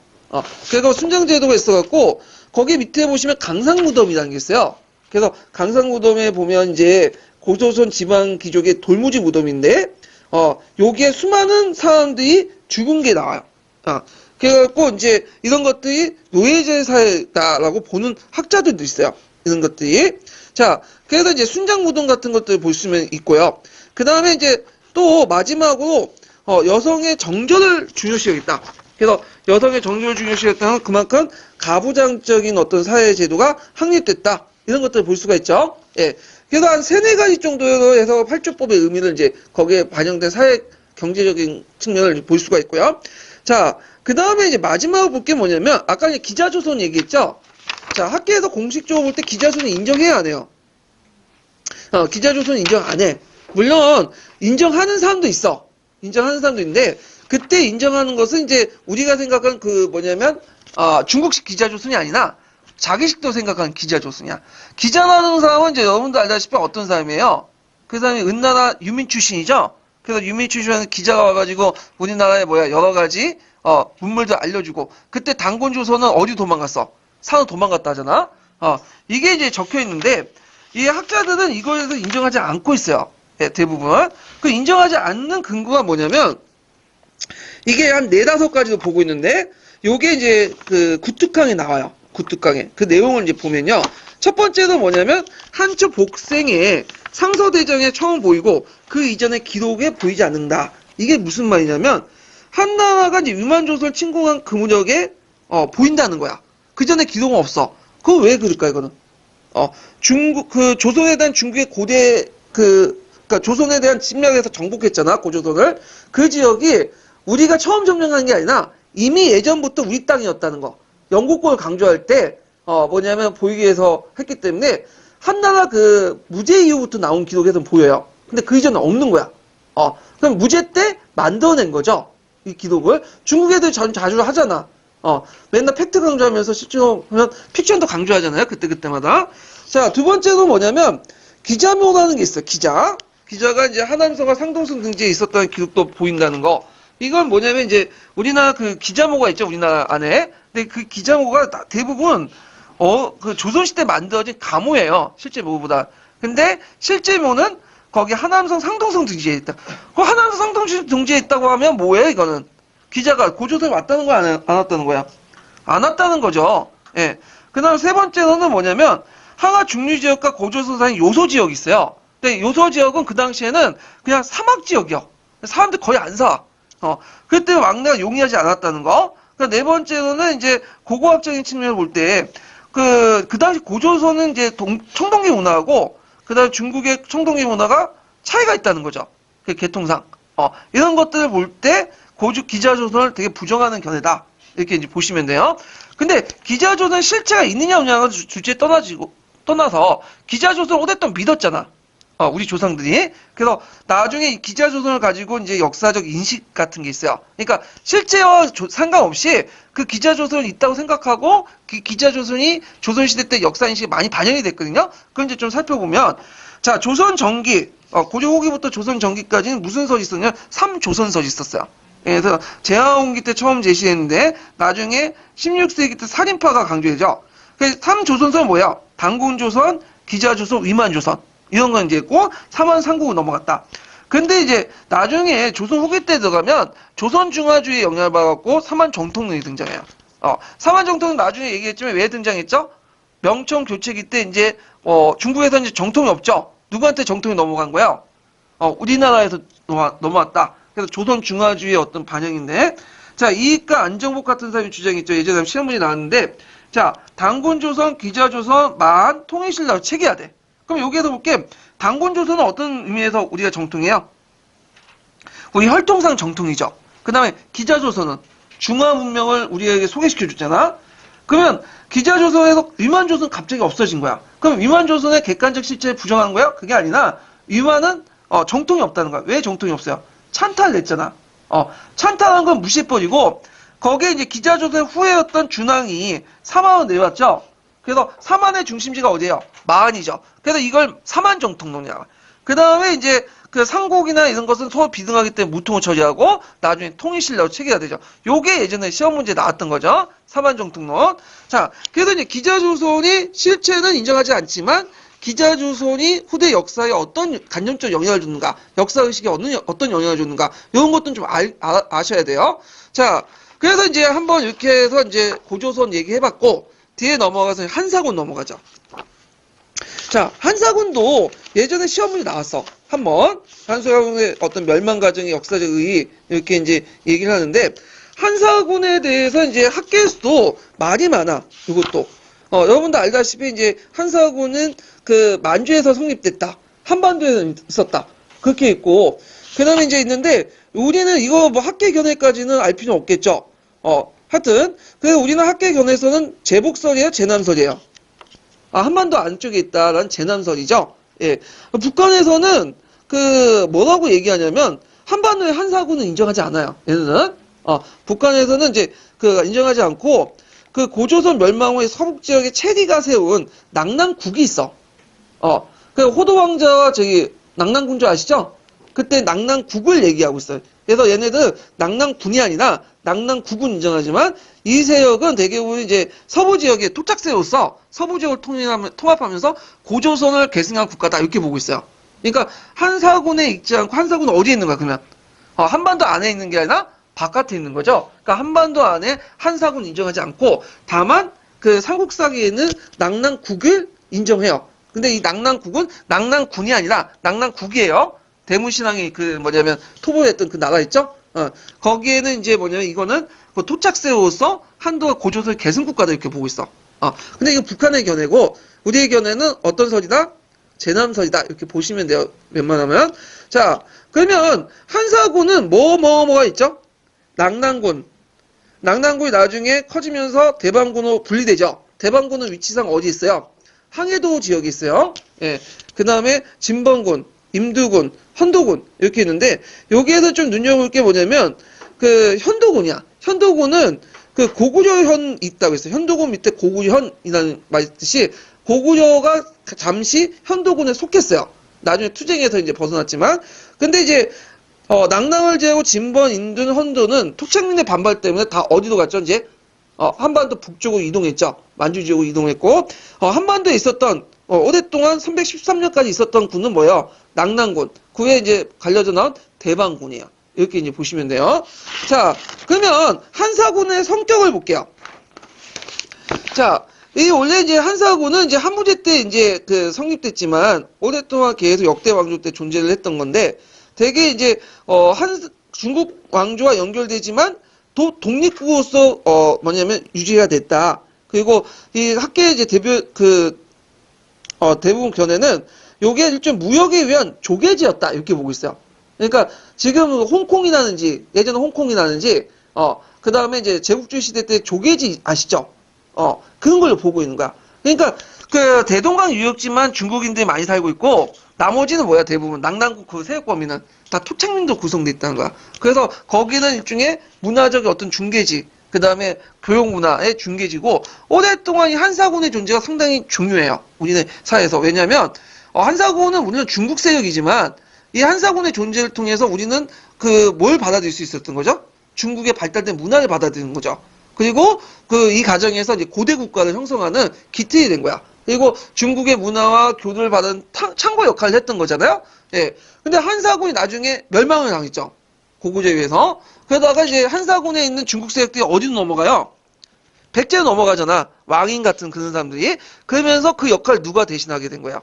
그래서 순장제도가 있어갖고 거기 밑에 보시면 강상무덤이라는 게 있어요. 그래서 강상무덤에 보면 이제 고조선 지방 귀족의 돌무지 무덤인데 여기에 수많은 사람들이 죽은 게 나와요. 그래갖고 이제 이런 것들이 노예제 사회다라고 보는 학자들도 있어요. 이런 것들이. 자, 그래서 이제 순장무덤 같은 것들을 볼 수는 있고요. 그 다음에 이제 또 마지막으로 여성의 정절을 중요시하겠다. 그래서 여성의 정절을 중요시했다는 그만큼 가부장적인 어떤 사회 제도가 확립됐다. 이런 것들을 볼 수가 있죠. 예. 그래서 한 3-4가지 정도로 해서 팔주법의 의미를 이제 거기에 반영된 사회 경제적인 측면을 볼 수가 있고요. 자, 그 다음에 이제 마지막으로 볼 게 뭐냐면 아까 이제 기자조선 얘기했죠. 자, 학계에서 공식적으로 볼 때 기자조선은 인정해야 안 해요. 기자조선은 인정 안 해. 물론 인정하는 사람도 있어. 인정하는 사람도 있는데 그때 인정하는 것은 이제 우리가 생각하는 뭐냐면 중국식 기자조선이 아니라 자기식도 생각하는 기자조선이야. 기자라는 사람은 이제 여러분도 알다시피 어떤 사람이에요? 그 사람이 은나라 유민 출신이죠. 그래서 유민 출신은 기자가 와가지고 우리나라의 여러 가지 문물들 알려주고 그때 단곤조선은 어디 도망갔어? 산으로 도망갔다 하잖아. 이게 이제 적혀 있는데 이 학자들은 이거에 대해서 인정하지 않고 있어요. 예, 대부분. 그 인정하지 않는 근거가 뭐냐면 이게 한 4-5가지도 보고 있는데 요게 이제 구특항에 나와요. 구특강에 그 내용을 이제 보면요. 첫 번째는 뭐냐면 한초 복생에 상서대장에 처음 보이고 그 이전의 기록에 보이지 않는다. 이게 무슨 말이냐면 한나라가 이제 위만조선을 침공한 그 무렵에 보인다는 거야. 그 전에 기록은 없어. 그거 왜 그럴까 이거는? 중국 그 조선에 대한 중국의 고대 그러니까 조선에 대한 침략에서 정복했잖아 고조선을. 그 지역이 우리가 처음 점령한 게 아니라 이미 예전부터 우리 땅이었다는 거. 영국권을 강조할 때 뭐냐면 보이기 위해서 했기 때문에 한나라 그 무제 이후부터 나온 기록에서는 보여요. 근데 그 이전은 없는 거야. 그럼 무제 때 만들어낸 거죠. 이 기록을. 중국 애들 자주 하잖아. 맨날 팩트 강조하면서 실제로 보면 픽션도 강조하잖아요. 그때마다. 자, 두 번째도 뭐냐면 기자묘라는 게 있어요. 기자가 이제 하남성과 상동성 등지에 있었다는 기록도 보인다는 거. 이건 뭐냐면 이제 우리나라 그 기자모가 있죠. 우리나라 안에. 근데 그 기자모가 대부분 그 조선시대 만들어진 가모예요. 실제 묘보다. 근데 실제 묘는 거기 하남성 상동성 등지에 있다. 그 하남성 상동성 등지에 있다고 하면 뭐예요? 이거는 기자가 고조선에 왔다는 거야, 안 왔다는 거야? 안 왔다는 거죠. 예. 그 다음 세 번째로는 뭐냐면 항하 중류 지역과 고조선 사이 요소 지역이 있어요. 근데 요소 지역은 그 당시에는 그냥 사막 지역이요. 사람들 거의 안 사. 그때 왕래가 용이하지 않았다는 거. 그러니까 네 번째로는 이제 고고학적인 측면을 볼 때 그 당시 고조선은 이제 청동기 문화하고 그 다음 중국의 청동기 문화가 차이가 있다는 거죠. 그 계통상. 이런 것들을 볼 때 기자조선을 되게 부정하는 견해다. 이렇게 이제 보시면 돼요. 근데 기자조선 실체가 있느냐 없느냐가 주제에 떠나서 기자조선을 오랫동안 믿었잖아. 우리 조상들이. 그래서 나중에 이 기자조선을 가지고 이제 역사적 인식 같은 게 있어요. 그러니까 실제와 상관없이 그 기자조선이 있다고 생각하고 그 기자조선이 조선시대 때 역사 인식이 많이 반영이 됐거든요. 그걸 이제 좀 살펴보면 자, 조선 전기, 고조 후기부터 조선 전기까지는 무슨 설이 있었냐? 3조선설이 있었어요. 그래서 제하홍기 때 처음 제시했는데 나중에 16세기 때 살인파가 강조되죠. 그래서 3조선설은 뭐야? 단군조선, 기자조선, 위만조선. 이런 건 이제 있고, 삼한삼국으로 넘어갔다. 근데 이제 나중에 조선 후기 때 들어가면 조선 중화주의에 영향을 받았고 삼한정통론이 등장해요. 삼한정통은 나중에 얘기했지만 왜 등장했죠? 명청 교체기 때 이제 중국에서 이제 정통이 없죠. 누구한테 정통이 넘어간 거야? 우리나라에서 넘어왔다. 그래서 조선 중화주의의 어떤 반영인데, 자, 이익과 안정복 같은 사람이 주장이 있죠. 예전에 시험 문제 나왔는데, 자, 단군조선, 기자조선, 만, 통일신라를 체계해야 돼. 그럼 여기에서 볼게. 단군조선은 어떤 의미에서 우리가 정통이에요? 우리 혈통상 정통이죠. 그 다음에 기자조선은 중화문명을 우리에게 소개시켜줬잖아. 그러면 기자조선에서 위만조선 갑자기 없어진 거야. 그럼 위만조선의 객관적 실체를 부정하는 거야? 그게 아니라 위만은 정통이 없다는 거야. 왜 정통이 없어요? 찬탈을 냈잖아. 찬탈한 건 무시해버리고 거기에 이제 기자조선 후예였던 준왕이 사만을 내왔죠. 그래서 사만의 중심지가 어디예요? 마한이죠. 그래서 이걸 사만정통론이라고. 그 다음에 이제 그 상곡이나 이런 것은 서로 비등하기 때문에 무통을 처리하고 나중에 통일신라로 체계가 되죠. 요게 예전에 시험 문제에 나왔던 거죠. 사만정통론. 자, 그래서 이제 기자조선이 실체는 인정하지 않지만 기자조선이 후대 역사에 어떤 간접적 영향을 줬는가, 역사의식에 어떤 영향을 줬는가, 이런 것도 좀 아셔야 돼요. 자, 그래서 이제 한번 이렇게 해서 이제 고조선 얘기해봤고, 뒤에 넘어가서 한사군 넘어가죠. 자, 한사군도 예전에 시험 문제 나왔어. 한번. 한사군의 어떤 멸망 과정의 역사적 의의, 이렇게 이제 얘기를 하는데, 한사군에 대해서 이제 학계에서도 말이 많아. 이것도. 여러분도 알다시피 이제 한사군은 그 만주에서 성립됐다. 한반도에서 있었다. 그렇게 있고, 그 다음에 이제 있는데, 우리는 이거 뭐 학계 견해까지는 알 필요는 없겠죠. 하여튼, 그래서 우리는 학계 견해에서는 제복설이에요? 제남설이에요? 한반도 안쪽에 있다라는 제남설이죠. 예. 북한에서는 뭐라고 얘기하냐면, 한반도의 한사군은 인정하지 않아요. 얘네는. 북한에서는 이제 인정하지 않고, 고조선 멸망 후에 서북 지역에 체리가 세운 낙랑국이 있어. 호도 왕자와 낙랑군주 아시죠? 그때 낙랑국을 얘기하고 있어요. 그래서 얘네들 낙랑군이 아니라 낙랑국은 인정하지만 이 세력은 대개로 이제 서부 지역에 토착세로서 서부 지역을 통합하면서 고조선을 계승한 국가다 이렇게 보고 있어요. 그러니까 한사군에 있지 않고 한사군은 어디에 있는 거야 그러면? 한반도 안에 있는 게 아니라 바깥에 있는 거죠. 그러니까 한반도 안에 한사군 인정하지 않고 다만 그 삼국사기에는 낙랑국을 인정해요. 근데 이 낙랑국은 낙랑군이 아니라 낙랑국이에요. 대무신앙이 그 뭐냐면 토벌했던 그 나라 있죠? 거기에는 이제 뭐냐면 이거는 그 토착세로서 한도가 고조선 계승국가다 이렇게 보고 있어. 근데 이거 북한의 견해고 우리의 견해는 어떤 설이다? 제남설이다 이렇게 보시면 돼요. 웬만하면. 자, 그러면 한사군은 뭐가 있죠? 낙랑군. 낙랑군이 나중에 커지면서 대방군으로 분리되죠. 대방군은 위치상 어디 있어요? 항해도 지역에 있어요. 예. 그 다음에 진번군, 임두군, 현도군 이렇게 있는데 여기에서 좀 눈여볼 게 뭐냐면 그 현도군이야. 현도군은 그 고구려현 있다고 했어요. 현도군 밑에 고구려현이라는 말 있듯이 고구려가 잠시 현도군에 속했어요. 나중에 투쟁에서 이제 벗어났지만 근데 이제 낙랑을 제하고 진번, 인둔, 헌도는 토착민의 반발 때문에 다 어디로 갔죠? 이제 한반도 북쪽으로 이동했죠. 만주 지역으로 이동했고 한반도에 있었던 오랫동안 313년까지 있었던 군은 뭐예요? 낙랑군. 그 후에 이제 갈려져 나온 대방군이에요. 이렇게 이제 보시면 돼요. 자, 그러면 한사군의 성격을 볼게요. 자, 이 원래 이제 한사군은 이제 한무제 때 이제 그 성립됐지만 오랫동안 계속 역대 왕조 때 존재를 했던 건데 되게 이제 중국 왕조와 연결되지만 독립국으로서 뭐냐면 유지가 됐다. 그리고 이 학계 이제 대부분 견해는 요게 일종 무역에 의한 조개지였다 이렇게 보고 있어요. 그러니까 지금 홍콩이라든지 예전에 홍콩이라든지 그 다음에 이제 제국주의 시대 때 조개지 아시죠? 그런 걸로 보고 있는 거야. 그러니까 그 대동강 유역지만 중국인들이 많이 살고 있고 나머지는 뭐야 대부분 낙랑국 그 세역 범위는 다 토착민도 구성돼 있다는 거야. 그래서 거기는 일종의 문화적인 어떤 중개지, 그 다음에 교육 문화의 중개지고 오랫동안 이 한사군의 존재가 상당히 중요해요. 우리네 사회에서. 왜냐하면 한사군은 우리는 중국 세력이지만 이 한사군의 존재를 통해서 우리는 그 뭘 받아들일 수 있었던 거죠? 중국의 발달된 문화를 받아들이는 거죠. 그리고 그 이 과정에서 이제 고대 국가를 형성하는 기틀이 된 거야. 그리고 중국의 문화와 교류를 받은 창고 역할을 했던 거잖아요. 예. 근데 한사군이 나중에 멸망을 당했죠. 고구려에 의해서. 그러다가 이제 한사군에 있는 중국 세력들이 어디로 넘어가요? 백제로 넘어가잖아. 왕인 같은 그런 사람들이. 그러면서 그 역할을 누가 대신하게 된 거야?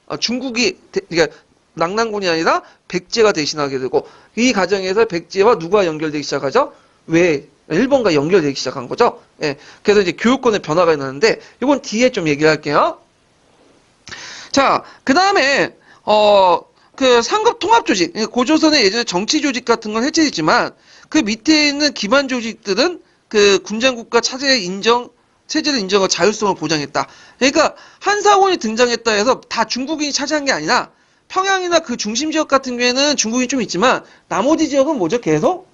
그러니까 낙랑군이 아니라 백제가 대신하게 되고 이 과정에서 백제와 누가 연결되기 시작하죠? 왜? 일본과 연결되기 시작한 거죠. 예. 그래서 이제 교육권의 변화가 일어나는데 이건 뒤에 좀 얘기를 할게요. 자, 그 다음에 그 상급 통합 조직, 고조선의 예전에 정치 조직 같은 건 해체했지만 그 밑에 있는 기반 조직들은 그 군장국가 체제를 인정하고 자율성을 보장했다. 그러니까 한사원이 등장했다 해서 다 중국인이 차지한 게 아니라 평양이나 그 중심 지역 같은 경우에는 중국인이 좀 있지만 나머지 지역은 뭐죠? 계속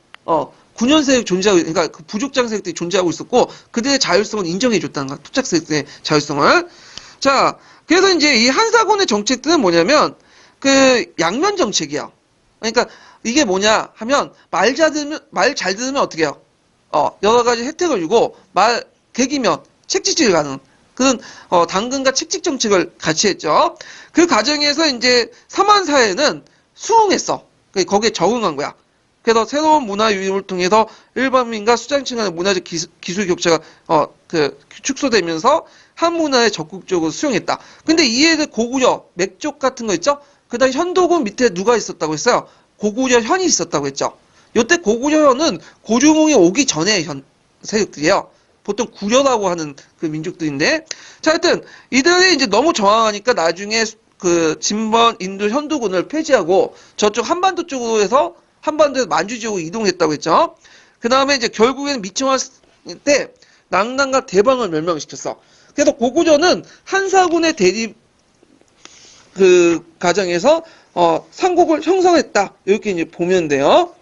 군현 세력 존재하고, 그러니까 그 부족장 세력들이 존재하고 있었고 그들의 자율성을 인정해줬다는 거야. 토착 세력들의 자율성을. 자, 그래서 이제 이 한사군의 정책들은 뭐냐면 그 양면 정책이야. 그러니까 이게 뭐냐 하면 말 잘 들으면 어떻게 해요? 여러 가지 혜택을 주고 말 개기면 책찍질 가는 그런 당근과 책찍 정책을 같이 했죠. 그 과정에서 이제 삼한사회는 수긍했어. 거기에 적응한 거야. 그래서 새로운 문화 유입을 통해서 일반민과 수장층 간의 문화적 기술 격차가 축소되면서 한 문화에 적극적으로 수용했다. 근데 이에 고구려, 맥족 같은 거 있죠? 그 다음에 현도군 밑에 누가 있었다고 했어요? 고구려현이 있었다고 했죠. 이때 고구려현은 고조몽이 오기 전에 세력들이에요. 보통 구려라고 하는 그 민족들인데, 자, 하여튼 이들이 이제 너무 저항하니까 나중에 그 진번, 인도, 현도군을 폐지하고 저쪽 한반도 쪽으로 해서 한반도에서 만주 지역으로 이동했다고 했죠. 그 다음에 이제 결국에는 미청화 때 낙랑과 대방을 멸망시켰어. 그래서 고구려는 한사군의 대립 그 과정에서 삼국을 형성했다. 이렇게 이제 보면 돼요.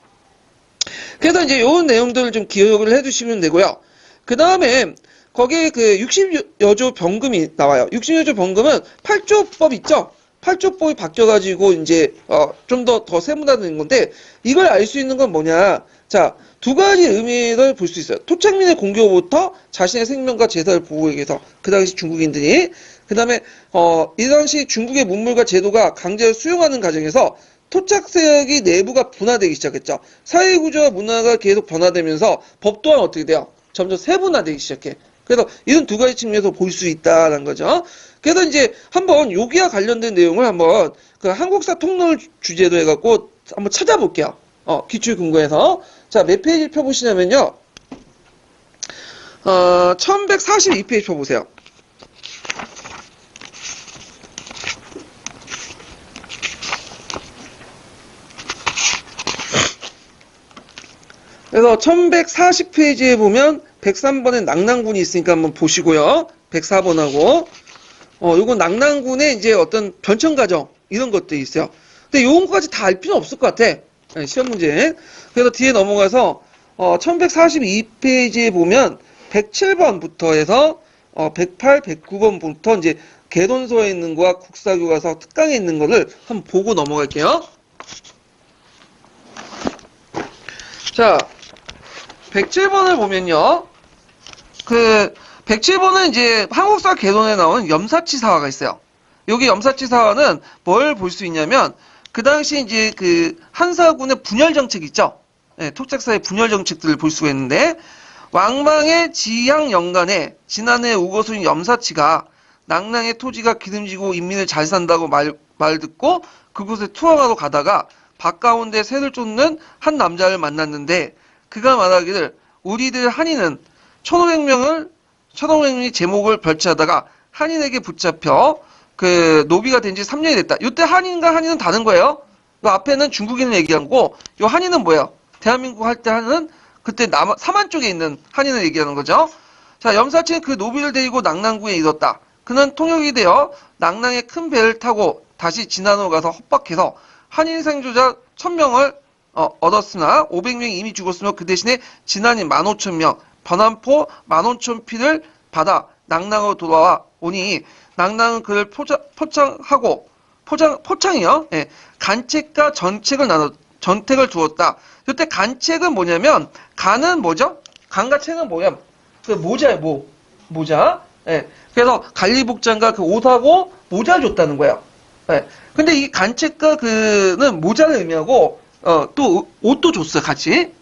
그래서 이제 이런 내용들을 좀 기억을 해두시면 되고요. 그 다음에 거기에 그 60여조 병금이 나와요. 60여조 병금은 8조법 있죠? 8조법이 바뀌어가지고 이제 좀 더 세분화된 건데 이걸 알 수 있는 건 뭐냐? 자, 두 가지 의미를 볼 수 있어요. 토착민의 공격부터 자신의 생명과 재산을 보호하기 위해서 그 당시 중국인들이 그 다음에 이 당시 중국의 문물과 제도가 강제로 수용하는 과정에서 토착 세력이 내부가 분화되기 시작했죠. 사회 구조와 문화가 계속 변화되면서 법 또한 어떻게 돼요? 점점 세분화되기 시작해. 그래서 이런 두 가지 측면에서 볼 수 있다라는 거죠. 그래서 이제 한번 여기와 관련된 내용을 한번 그 한국사 통론 주제로 해갖고 한번 찾아볼게요. 기출 근거에서. 자, 몇 페이지 펴보시냐면요. 1142페이지 펴보세요. 그래서 1140페이지에 보면 103번에 낙랑군이 있으니까 한번 보시고요. 104번하고 요건 낙랑군의 이제 어떤 변천 과정 이런 것들이 있어요. 근데 요런 것까지 다 알 필요는 없을 것 같아. 네, 시험 문제. 그래서 뒤에 넘어가서 1142페이지에 보면 107번부터 해서 108, 109번부터 이제 개론서에 있는 거와 국사교과서 특강에 있는 거를 한번 보고 넘어갈게요. 자, 107번을 보면요. 107번은 이제 한국사 개론에 나오는 염사치사화가 있어요. 여기 염사치사화는 뭘 볼 수 있냐면, 그 당시 이제 그 한사군의 분열 정책 있죠? 네, 토착사의 분열 정책들을 볼 수가 있는데, 왕망의 지향 연간에 지난해 우거수인 염사치가 낙랑의 토지가 기름지고 인민을 잘 산다고 말 듣고 그곳에 투항하러 가다가 밭가운데 새를 쫓는 한 남자를 만났는데, 그가 말하기를 우리들 한인은 1500명이 제목을 별치하다가 한인에게 붙잡혀 그 노비가 된 지 3년이 됐다. 이때 한인과 한인은 다른 거예요. 그 앞에는 중국인을 얘기한 거고, 요 한인은 뭐예요? 대한민국 할 때 한인은 그때 삼안 쪽에 있는 한인을 얘기하는 거죠. 자, 염사치는 그 노비를 데리고 낙랑군에 이뤘다. 그는 통역이 되어 낙랑의 큰 배를 타고 다시 진안으로 가서 헌박해서 한인 생존자 1000명을 얻었으나 500명이 이미 죽었으며 그 대신에 진안인 15,000명, 번안포 15,000피를 받아 낙랑으로 돌아와 오니 낙랑은 그를 포창이요. 예, 간책과 전택을 두었다. 이때 간책은 뭐냐면, 간은 뭐죠? 간과 책은 뭐야? 그 모자예요, 모자. 예. 그래서 관리복장과 그 옷하고 모자를 줬다는 거예요. 예. 근데 이 간책과 그는 모자를 의미하고, 또 옷도 줬어요, 같이.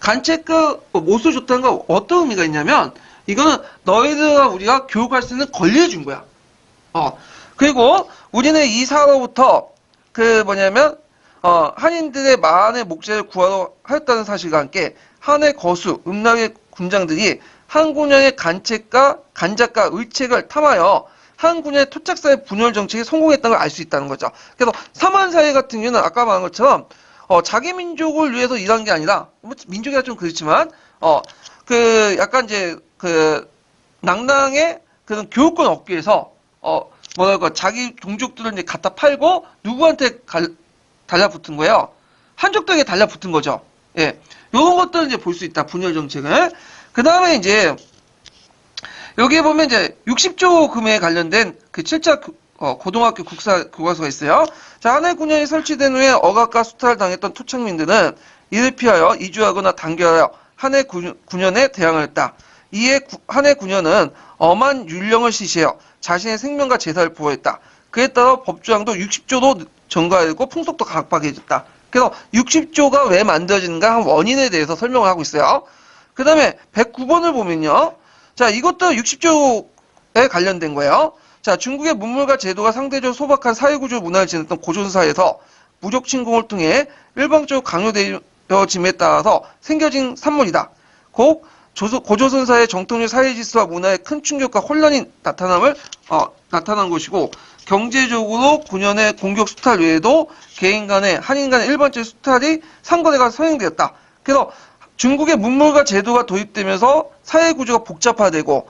간책과 옷을 줬다는 건 어떤 의미가 있냐면, 이거는 너희들과 우리가 교육할 수 있는 권리를 준 거야. 그리고 우리는 이 사로부터 그 뭐냐면, 한인들의 만의 목재를 구하러 하였다는 사실과 함께 한의 거수, 음락의 군장들이 한군영의 간작과 의책을 탐하여 한군의 토착사의 분열 정책에 성공했다는 걸 알 수 있다는 거죠. 그래서 삼한사회 같은 경우는 아까 말한 것처럼 자기 민족을 위해서 일한 게 아니라, 뭐 민족이라 좀 그렇지만 그 약간 이제 그 낙랑의 그런 교육권 얻기 위해서 뭐랄까 자기 종족들을 이제 갖다 팔고 누구한테 달라붙은 거예요. 한족들에게 달라붙은 거죠. 예. 요런 것들을 이제 볼 수 있다. 분열 정책을. 그 다음에 이제, 여기에 보면 이제 60조 금에 관련된 그 7차 고등학교 국사 교과서가 있어요. 자, 한해 9년이 설치된 후에 억압과 수탈을 당했던 토착민들은 이를 피하여 이주하거나 단결하여 한해 9년에 대항하였다. 이에 한해 9년은 엄한 율령을 실시하여 자신의 생명과 재산을 보호했다. 그에 따라 법조항도 60조로 전가하고 풍속도 각박해졌다. 그래서 60조가 왜 만들어지는가 한 원인에 대해서 설명을 하고 있어요. 그 다음에 109번을 보면요. 자, 이것도 60조에 관련된 거예요. 자, 중국의 문물과 제도가 상대적으로 소박한 사회구조 문화를 지녔던 고조선사에서 무력침공을 통해 일방적으로 강요되어짐에 따라서 생겨진 산물이다. 곧 고조선사의 정통적 사회질서와 문화에 큰 충격과 혼란이 나타난 것이고, 경제적으로 9년의 공격 수탈 외에도 개인 간의, 한인 간의 일반적 수탈이 상거래가 선행되었다. 그래서 중국의 문물과 제도가 도입되면서 사회 구조가 복잡화되고,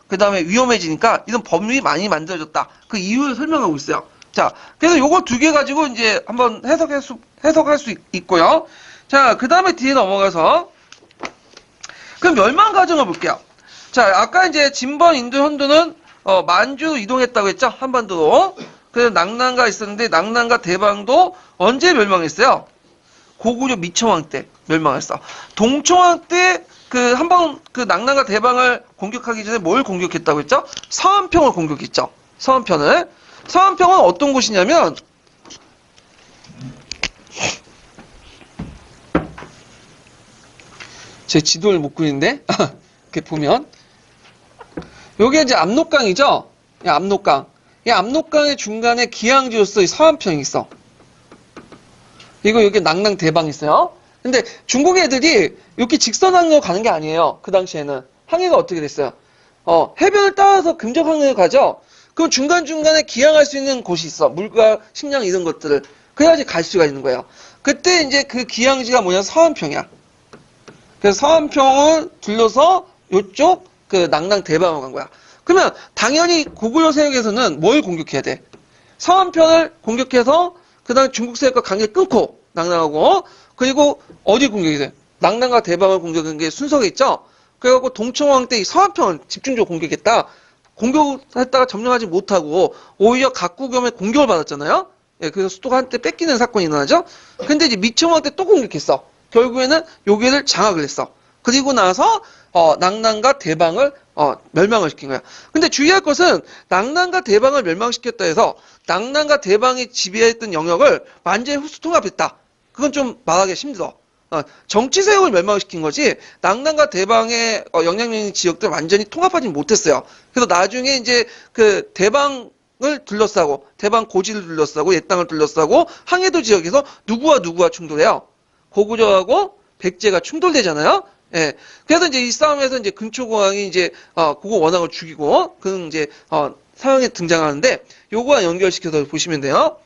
그 다음에 위험해지니까 이런 법률이 많이 만들어졌다. 그 이유를 설명하고 있어요. 자, 그래서 요거 두 개 가지고 이제 한번 해석할 수 있고요. 자, 그 다음에 뒤에 넘어가서, 그럼 멸망 과정을 볼게요. 자, 아까 이제 진번, 인도, 현도는 만주로 이동했다고 했죠? 한반도로. 그래서 낙랑가 있었는데, 낙랑과 대방도 언제 멸망했어요? 고구려 미청왕 때 멸망했어. 동청왕 때 한번 낙랑과 대방을 공격하기 전에 뭘 공격했다고 했죠? 서안평을 공격했죠. 서안평은 어떤 곳이냐면, 제 지도를 못 그리는데, 이렇게 보면, 요게 이제 압록강이죠? 이 압록강. 이 압록강의 중간에 기항지로서 이 서안평이 있어. 그리고 여기 낭낭대방이 있어요. 근데 중국 애들이 이렇게 직선 항로 가는 게 아니에요. 그 당시에는. 항해가 어떻게 됐어요? 해변을 따라서 금적 항로를 가죠? 그럼 중간중간에 기항할 수 있는 곳이 있어. 물과 식량 이런 것들을. 그래야지 갈 수가 있는 거예요. 그때 이제 그 기항지가 뭐냐? 서안평이야. 그래서 서안평을 둘러서 요쪽 그 낭낭대방으로 간 거야. 그러면 당연히 고구려 세력에서는 뭘 공격해야 돼? 서안편을 공격해서 그다음 중국 세력과 관계 끊고 낭낭하고 그리고 어디 공격이 돼? 낭낭과 대방을 공격한 게 순서가 있죠. 그래갖고 동청왕 때 이 서안편을 집중적으로 공격했다. 공격했다가 점령하지 못하고 오히려 각국염에 공격을 받았잖아요. 예, 그래서 수도가 한때 뺏기는 사건이 일어나죠. 근데 이제 미청왕 때 또 공격했어. 결국에는 여기를 장악을 했어. 그리고 나서 낭낭과 대방을 멸망을 시킨 거야. 근데 주의할 것은 낭낭과 대방을 멸망시켰다 해서 낭낭과 대방이 지배했던 영역을 완전히 흡수 통합했다. 그건 좀 말하기 힘들어. 정치 세력을 멸망시킨 거지 낭낭과 대방의 영향력 있는 지역들 완전히 통합하지 못했어요. 그래서 나중에 이제 그 대방을 둘러싸고 대방 고지를 둘러싸고 옛 땅을 둘러싸고 항해도 지역에서 누구와 충돌해요. 고구려하고 백제가 충돌되잖아요. 예. 그래서 이제 이 싸움에서 이제 근초공왕이 이제 고구 원왕을 죽이고 그 이제 사형에 등장하는데 요거와 연결시켜서 보시면 돼요.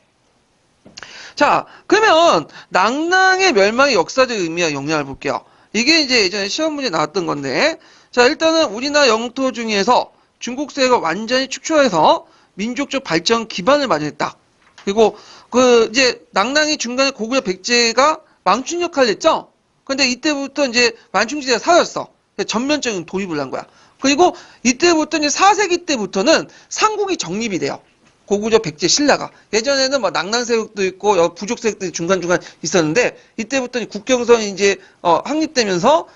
자, 그러면 낭낭의 멸망의 역사적 의미와 영향을 볼게요. 이게 이제 예전에 시험 문제 나왔던 건데, 자, 일단은 우리나라 영토 중에서 중국 세력을 완전히 축소해서 민족적 발전 기반을 마련했다. 그리고 이제 낭낭이 중간에 고구려 백제가 망춘 역할을 했죠? 근데 이때부터 이제 만충지대가 사라졌어. 전면적인 독립을 한 거야. 그리고 이때부터 이제 4세기 때부터는 삼국이 정립이 돼요. 고구려, 백제, 신라가. 예전에는 뭐 낭낭 세력도 있고 부족 세력들이 중간중간 있었는데 이때부터 국경선이 이제 확립되면서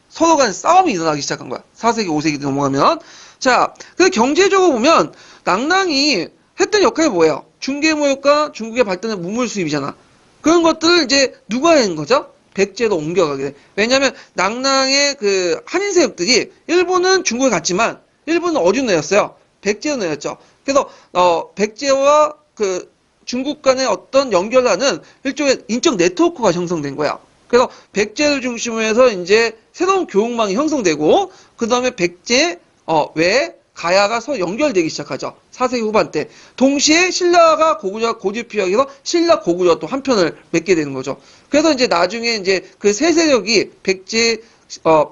서로 간 싸움이 일어나기 시작한 거야. 4세기, 5세기 넘어가면. 자, 그 경제적으로 보면 낭낭이 했던 역할이 뭐예요? 중개무역과 중국의 발전의 문물 수입이잖아. 그런 것들을 이제 누가 한 거죠? 백제로 옮겨가게 돼. 왜냐면 낭낭의 그 한인 세력들이 일본은 중국에 갔지만 일본은 어디로 내렸어요? 백제로 내렸죠. 그래서 백제와 그 중국 간의 어떤 연결하는 일종의 인적 네트워크가 형성된 거야. 그래서 백제를 중심으로 해서 이제 새로운 교육망이 형성되고 그 다음에 백제 외 가야가 서로 연결되기 시작하죠. 4세기 후반 때. 동시에 신라가 고구려 고지피하기에서 신라 고구려 또 한 편을 맺게 되는 거죠. 그래서 이제 나중에 이제 그 세 세력이 백제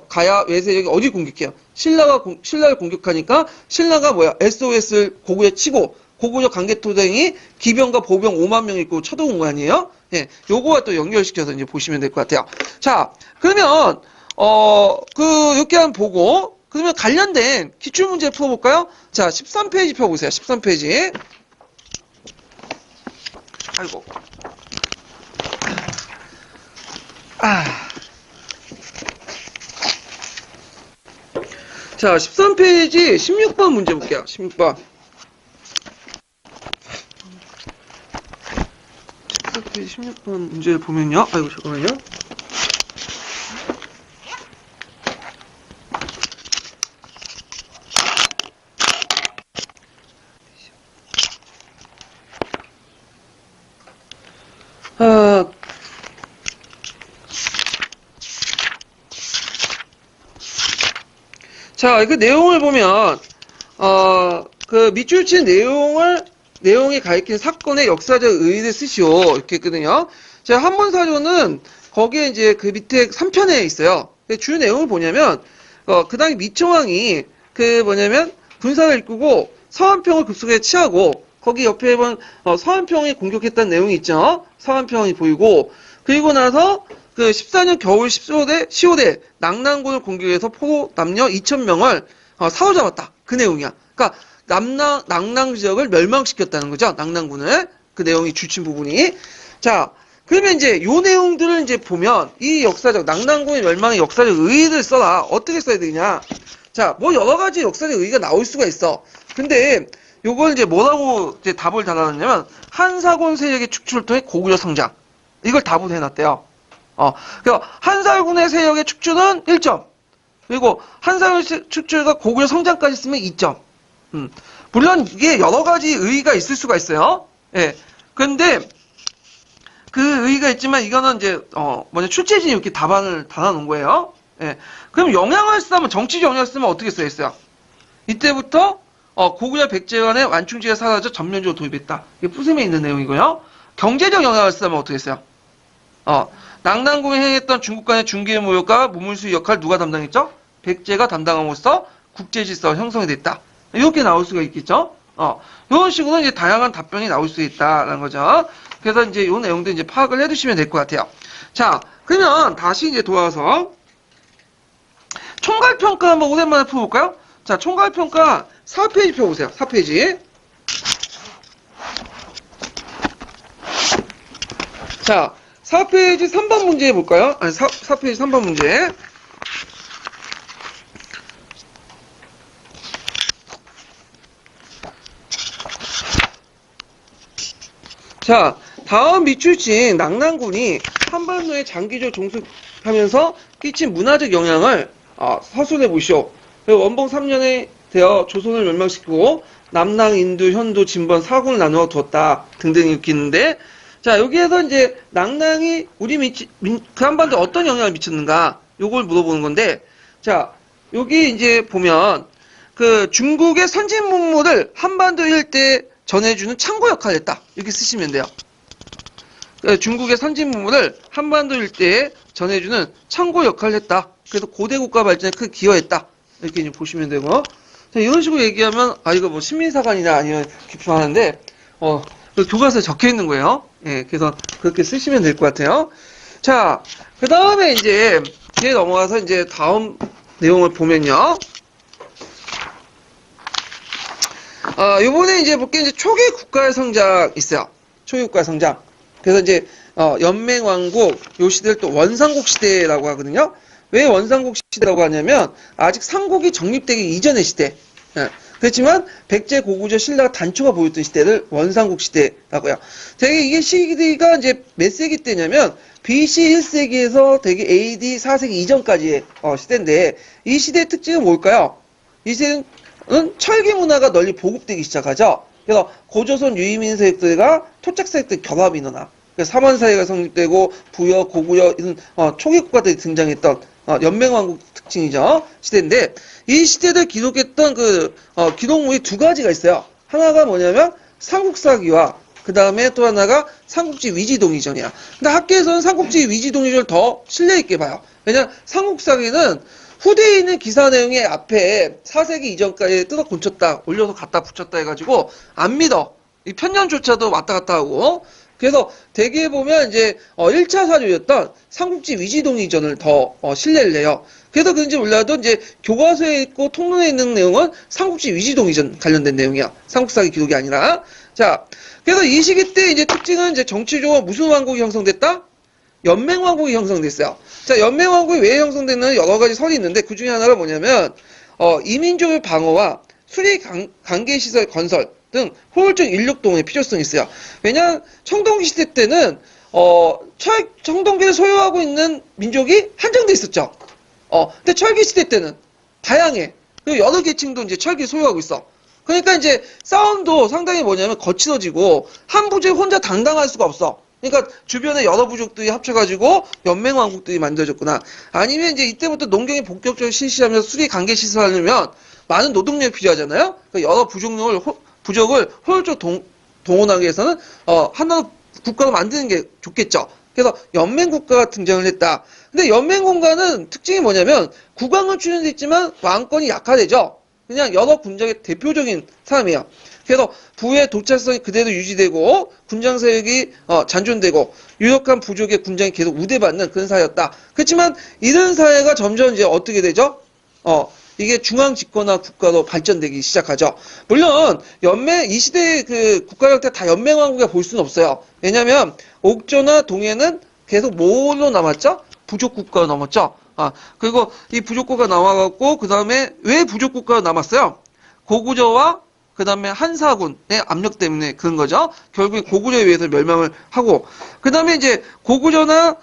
가야 외 세력이 어디 공격해요? 신라를 공격하니까 신라가 뭐야? SOS를 고구려 치고 고구려 강개토등이 기병과 보병 5만 명 있고 쳐들어온 거 아니에요? 예, 요거와 또 연결시켜서 이제 보시면 될 것 같아요. 자, 그러면 이렇게 한번 보고 그러면 관련된 기출문제 풀어볼까요? 자, 13페이지 펴보세요. 13페이지. 아이고. 자, 13페이지 16번 문제 볼게요. 16번. 14페이지 16번 문제를 보면요. 아이고, 잠깐만요. 자, 그 내용을 보면, 그 밑줄 친 내용이 가리키는 사건의 역사적 의의를 쓰시오. 이렇게 했거든요. 자, 한문사조는 거기에 이제 그 밑에 3편에 있어요. 주요 내용을 보냐면, 그 다음에 미청왕이 군사를 이끌고 서안평을 급속에 취하고, 거기 옆에 본 서안평이 공격했다는 내용이 있죠. 서안평이 보이고, 그리고 나서 그 14년 겨울 15대 낭낭군을 공격해서 포로 남녀 2,000명을 사로잡았다. 그 내용이야. 그러니까 낭낭 지역을 멸망시켰다는 거죠. 낭낭군을. 그 내용이 주친 부분이. 자, 그러면 이제 요 내용들을 이제 보면 이 역사적 낭낭군의 멸망의 역사적 의의를 써라. 어떻게 써야 되냐? 자, 뭐 여러 가지 역사적 의의가 나올 수가 있어. 근데 요걸 이제 뭐라고 이제 답을 달아놨냐면 한사군 세력의 축출을 통해 고구려 성장. 이걸 답을 해놨대요. 그래서 한살군의 세력의 축출은 1점, 그리고 한상을 축출과 고구려 성장까지 쓰면 2점. 물론 이게 여러 가지 의의가 있을 수가 있어요. 예. 그런데 그 의의가 있지만 이거는 이제 출제진이 이렇게 답안을 달아놓은 거예요. 예. 그럼 영향을 쓰면 정치적 영향을 쓰면 어떻게 써있어요? 이때부터 고구려 백제간의 완충지가 사라져 전면적으로 도입했다. 이게 푸셈에 있는 내용이고요. 경제적 영향을 쓰면 어떻게 했어요? 낙난궁에 행했던 중국 간의 중개 무역과 무물수 역할 누가 담당했죠? 백제가 담당함으로써 국제질서가 형성이 됐다. 이렇게 나올 수가 있겠죠? 이런 식으로 이제 다양한 답변이 나올 수 있다라는 거죠. 그래서 이제 이 내용도 이제 파악을 해두시면 될 것 같아요. 자, 그러면 다시 이제 돌아와서 총괄평가 한번 오랜만에 풀어볼까요? 자, 총괄평가 4페이지 펴보세요. 4페이지. 자, 4페이지 3번 문제 해볼까요? 아니, 4페이지 3번 문제. 자, 다음 밑줄친 낙난군이 한반도에 장기적 종속하면서 끼친 문화적 영향을 서술해 보시오. 그리고 원봉 3년에 되어 조선을 멸망시키고 남낭, 인도, 현도, 진번 4군을 나누어 두었다 등등 이렇게 있는데, 자, 여기에서 이제 낙낭이 그 한반도에 어떤 영향을 미쳤는가 요걸 물어보는 건데, 자, 여기 이제 보면 그 중국의 선진 문물을 한반도 일대에 전해주는 창고 역할을 했다 이렇게 쓰시면 돼요. 중국의 선진 문물을 한반도 일대에 전해주는 창고 역할을 했다. 그래서 고대 국가 발전에 큰 기여했다. 이렇게 이제 보시면 되고, 자, 이런 식으로 얘기하면 이거 뭐 신민사관이나 아니면 기표하는데 그 교과서에 적혀 있는 거예요. 예, 그래서 그렇게 쓰시면 될 것 같아요. 자, 그 다음에 이제 뒤에 넘어가서 이제 다음 내용을 보면요. 요번에 이제 볼게 이제 초기 국가의 성장 있어요. 초기 국가의 성장. 그래서 이제 연맹왕국 요 시대를 또 원삼국 시대라고 하거든요. 왜 원삼국 시대라고 하냐면 아직 삼국이 정립되기 이전의 시대. 예. 그렇지만 백제 고구려 신라가 단초가 보였던 시대를 원삼국 시대라고요. 되게 이게 시기가 이제 몇 세기 때냐면 BC 1세기에서 되게 AD 4세기 이전까지의 시대인데, 이 시대의 특징은 뭘까요? 이 시대는 철기 문화가 널리 보급되기 시작하죠. 그래서 고조선 유이민 세력들과 토착 세력들 결합이 일어나. 삼원사회가 성립되고 부여, 고구려 이런 초기 국가들이 등장했던 연맹왕국 특징이죠. 시대인데, 이 시대를 기록했던 기록물이 두 가지가 있어요. 하나가 뭐냐면 삼국사기와 그 다음에 또 하나가 삼국지 위지동의전이야. 근데 학계에서는 삼국지 위지동의전을 더 신뢰 있게 봐요. 왜냐면 삼국사기는 후대에 있는 기사 내용의 앞에 4세기 이전까지 뜯어 고쳤다, 올려서 갖다 붙였다 해가지고 안 믿어. 이 편년조차도 왔다 갔다 하고. 그래서 대개 보면 이제 1차 사료였던 삼국지 위지동의전을 더 신뢰를 해요. 그래서 그런지 몰라도 이제 교과서에 있고 통론에 있는 내용은 삼국지 위지동의전 관련된 내용이야. 삼국사기 기록이 아니라. 자, 그래서 이 시기 때 이제 특징은 이제 정치적으로 무슨 왕국이 형성됐다? 연맹왕국이 형성됐어요. 자, 연맹왕국이 왜 형성됐는 여러 가지 설이 있는데, 그 중에 하나가 뭐냐면 이민족의 방어와 수리 관계시설 건설 등 효율적 인력 동원의 필요성이 있어요. 왜냐하면 청동기 시대 때는 청동기를 소유하고 있는 민족이 한정돼 있었죠. 근데 철기 시대 때는 다양해. 그리고 여러 계층도 이제 철기를 소유하고 있어. 그러니까 이제 싸움도 상당히 뭐냐면 거칠어지고 한 부족이 혼자 당당할 수가 없어. 그러니까 주변에 여러 부족들이 합쳐가지고 연맹왕국들이 만들어졌구나. 아니면 이제 이때부터 농경이 본격적으로 실시하면서 수리 관계 시설하려면 많은 노동력이 필요하잖아요. 그러니까 여러 부족을 효율적으로 동원하기 위해서는 하나의 국가로 만드는 게 좋겠죠. 그래서 연맹국가가 등장을 했다. 근데 연맹국가는 특징이 뭐냐면 국왕은 출연됐지만 왕권이 약화되죠. 그냥 여러 군정의 대표적인 사람이에요. 그래서 부의 독자성이 그대로 유지되고 군장 세력이 잔존되고 유력한 부족의 군장이 계속 우대받는 그런 사회였다. 그렇지만 이런 사회가 점점 이제 어떻게 되죠? 이게 중앙 집권화 국가로 발전되기 시작하죠. 물론 이 시대의 그 국가 형태 다 연맹왕국이라 볼 수는 없어요. 왜냐하면 옥저나 동해는 계속 뭘로 남았죠? 부족국가로 남았죠. 그리고 이 부족국가 나와갖고 그 다음에 왜 부족국가로 남았어요? 고구려와 그 다음에 한사군의 압력 때문에 그런 거죠. 결국에 고구려에 의해서 멸망을 하고, 그 다음에 이제 고구려나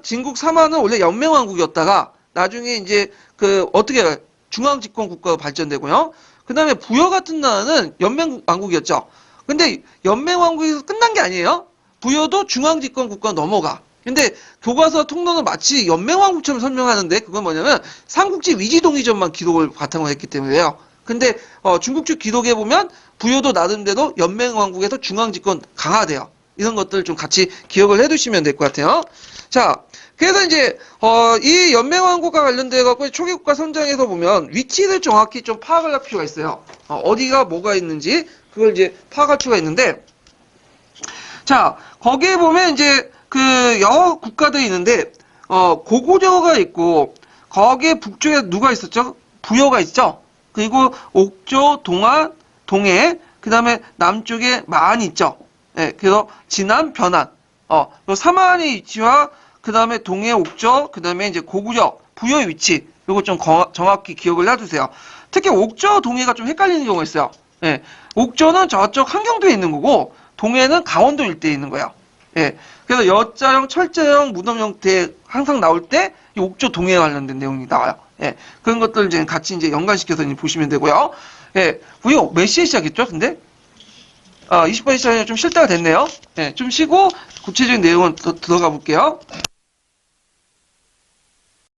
진국 삼한은 원래 연맹왕국이었다가 나중에 이제 그 어떻게 중앙집권 국가로 발전되고요. 그 다음에 부여 같은 나라는 연맹왕국이었죠. 근데 연맹왕국에서 끝난 게 아니에요. 부여도 중앙집권 국가로 넘어가. 근데 교과서 통로는 마치 연맹왕국처럼 설명하는데 그건 뭐냐면 삼국지 위지동의전만 기록을 바탕으로 했기 때문에요. 근데 중국 측 기록에 보면 부여도 나름대로 연맹왕국에서 중앙집권 강화돼요. 이런 것들 좀 같이 기억을 해두시면 될 것 같아요. 자, 그래서 이제 이 연맹왕국과 관련돼 갖고 초기국가 선정에서 보면 위치를 정확히 좀 파악을 할 필요가 있어요. 어디가 뭐가 있는지 그걸 이제 파악할 필요가 있는데, 자, 거기에 보면 이제 그 여러 국가들이 있는데 고구려가 있고 거기에 북쪽에 누가 있었죠? 부여가 있죠. 그리고 옥조, 동안, 동해, 그 다음에 남쪽에 만이 있죠. 예, 그래서 진안, 변안, 삼안의 위치와 그 다음에 동해, 옥저, 그 다음에 이제 고구려, 부여의 위치, 요거 좀 정확히 기억을 해두세요. 특히 옥저, 동해가 좀 헷갈리는 경우가 있어요. 예, 옥저는 저쪽 한경도에 있는 거고, 동해는 강원도 일대에 있는 거예요. 예, 그래서 여자형, 철자형, 무덤형 대 항상 나올 때 이 옥저, 동해에 관련된 내용이 나와요. 예, 그런 것들 이제 같이 이제 연관시켜서 이제 보시면 되고요. 예, 우리 몇 시에 시작했죠? 근데 20분 시간이 좀 쉴 때가 됐네요. 예, 좀 쉬고 구체적인 내용은 더 들어가 볼게요.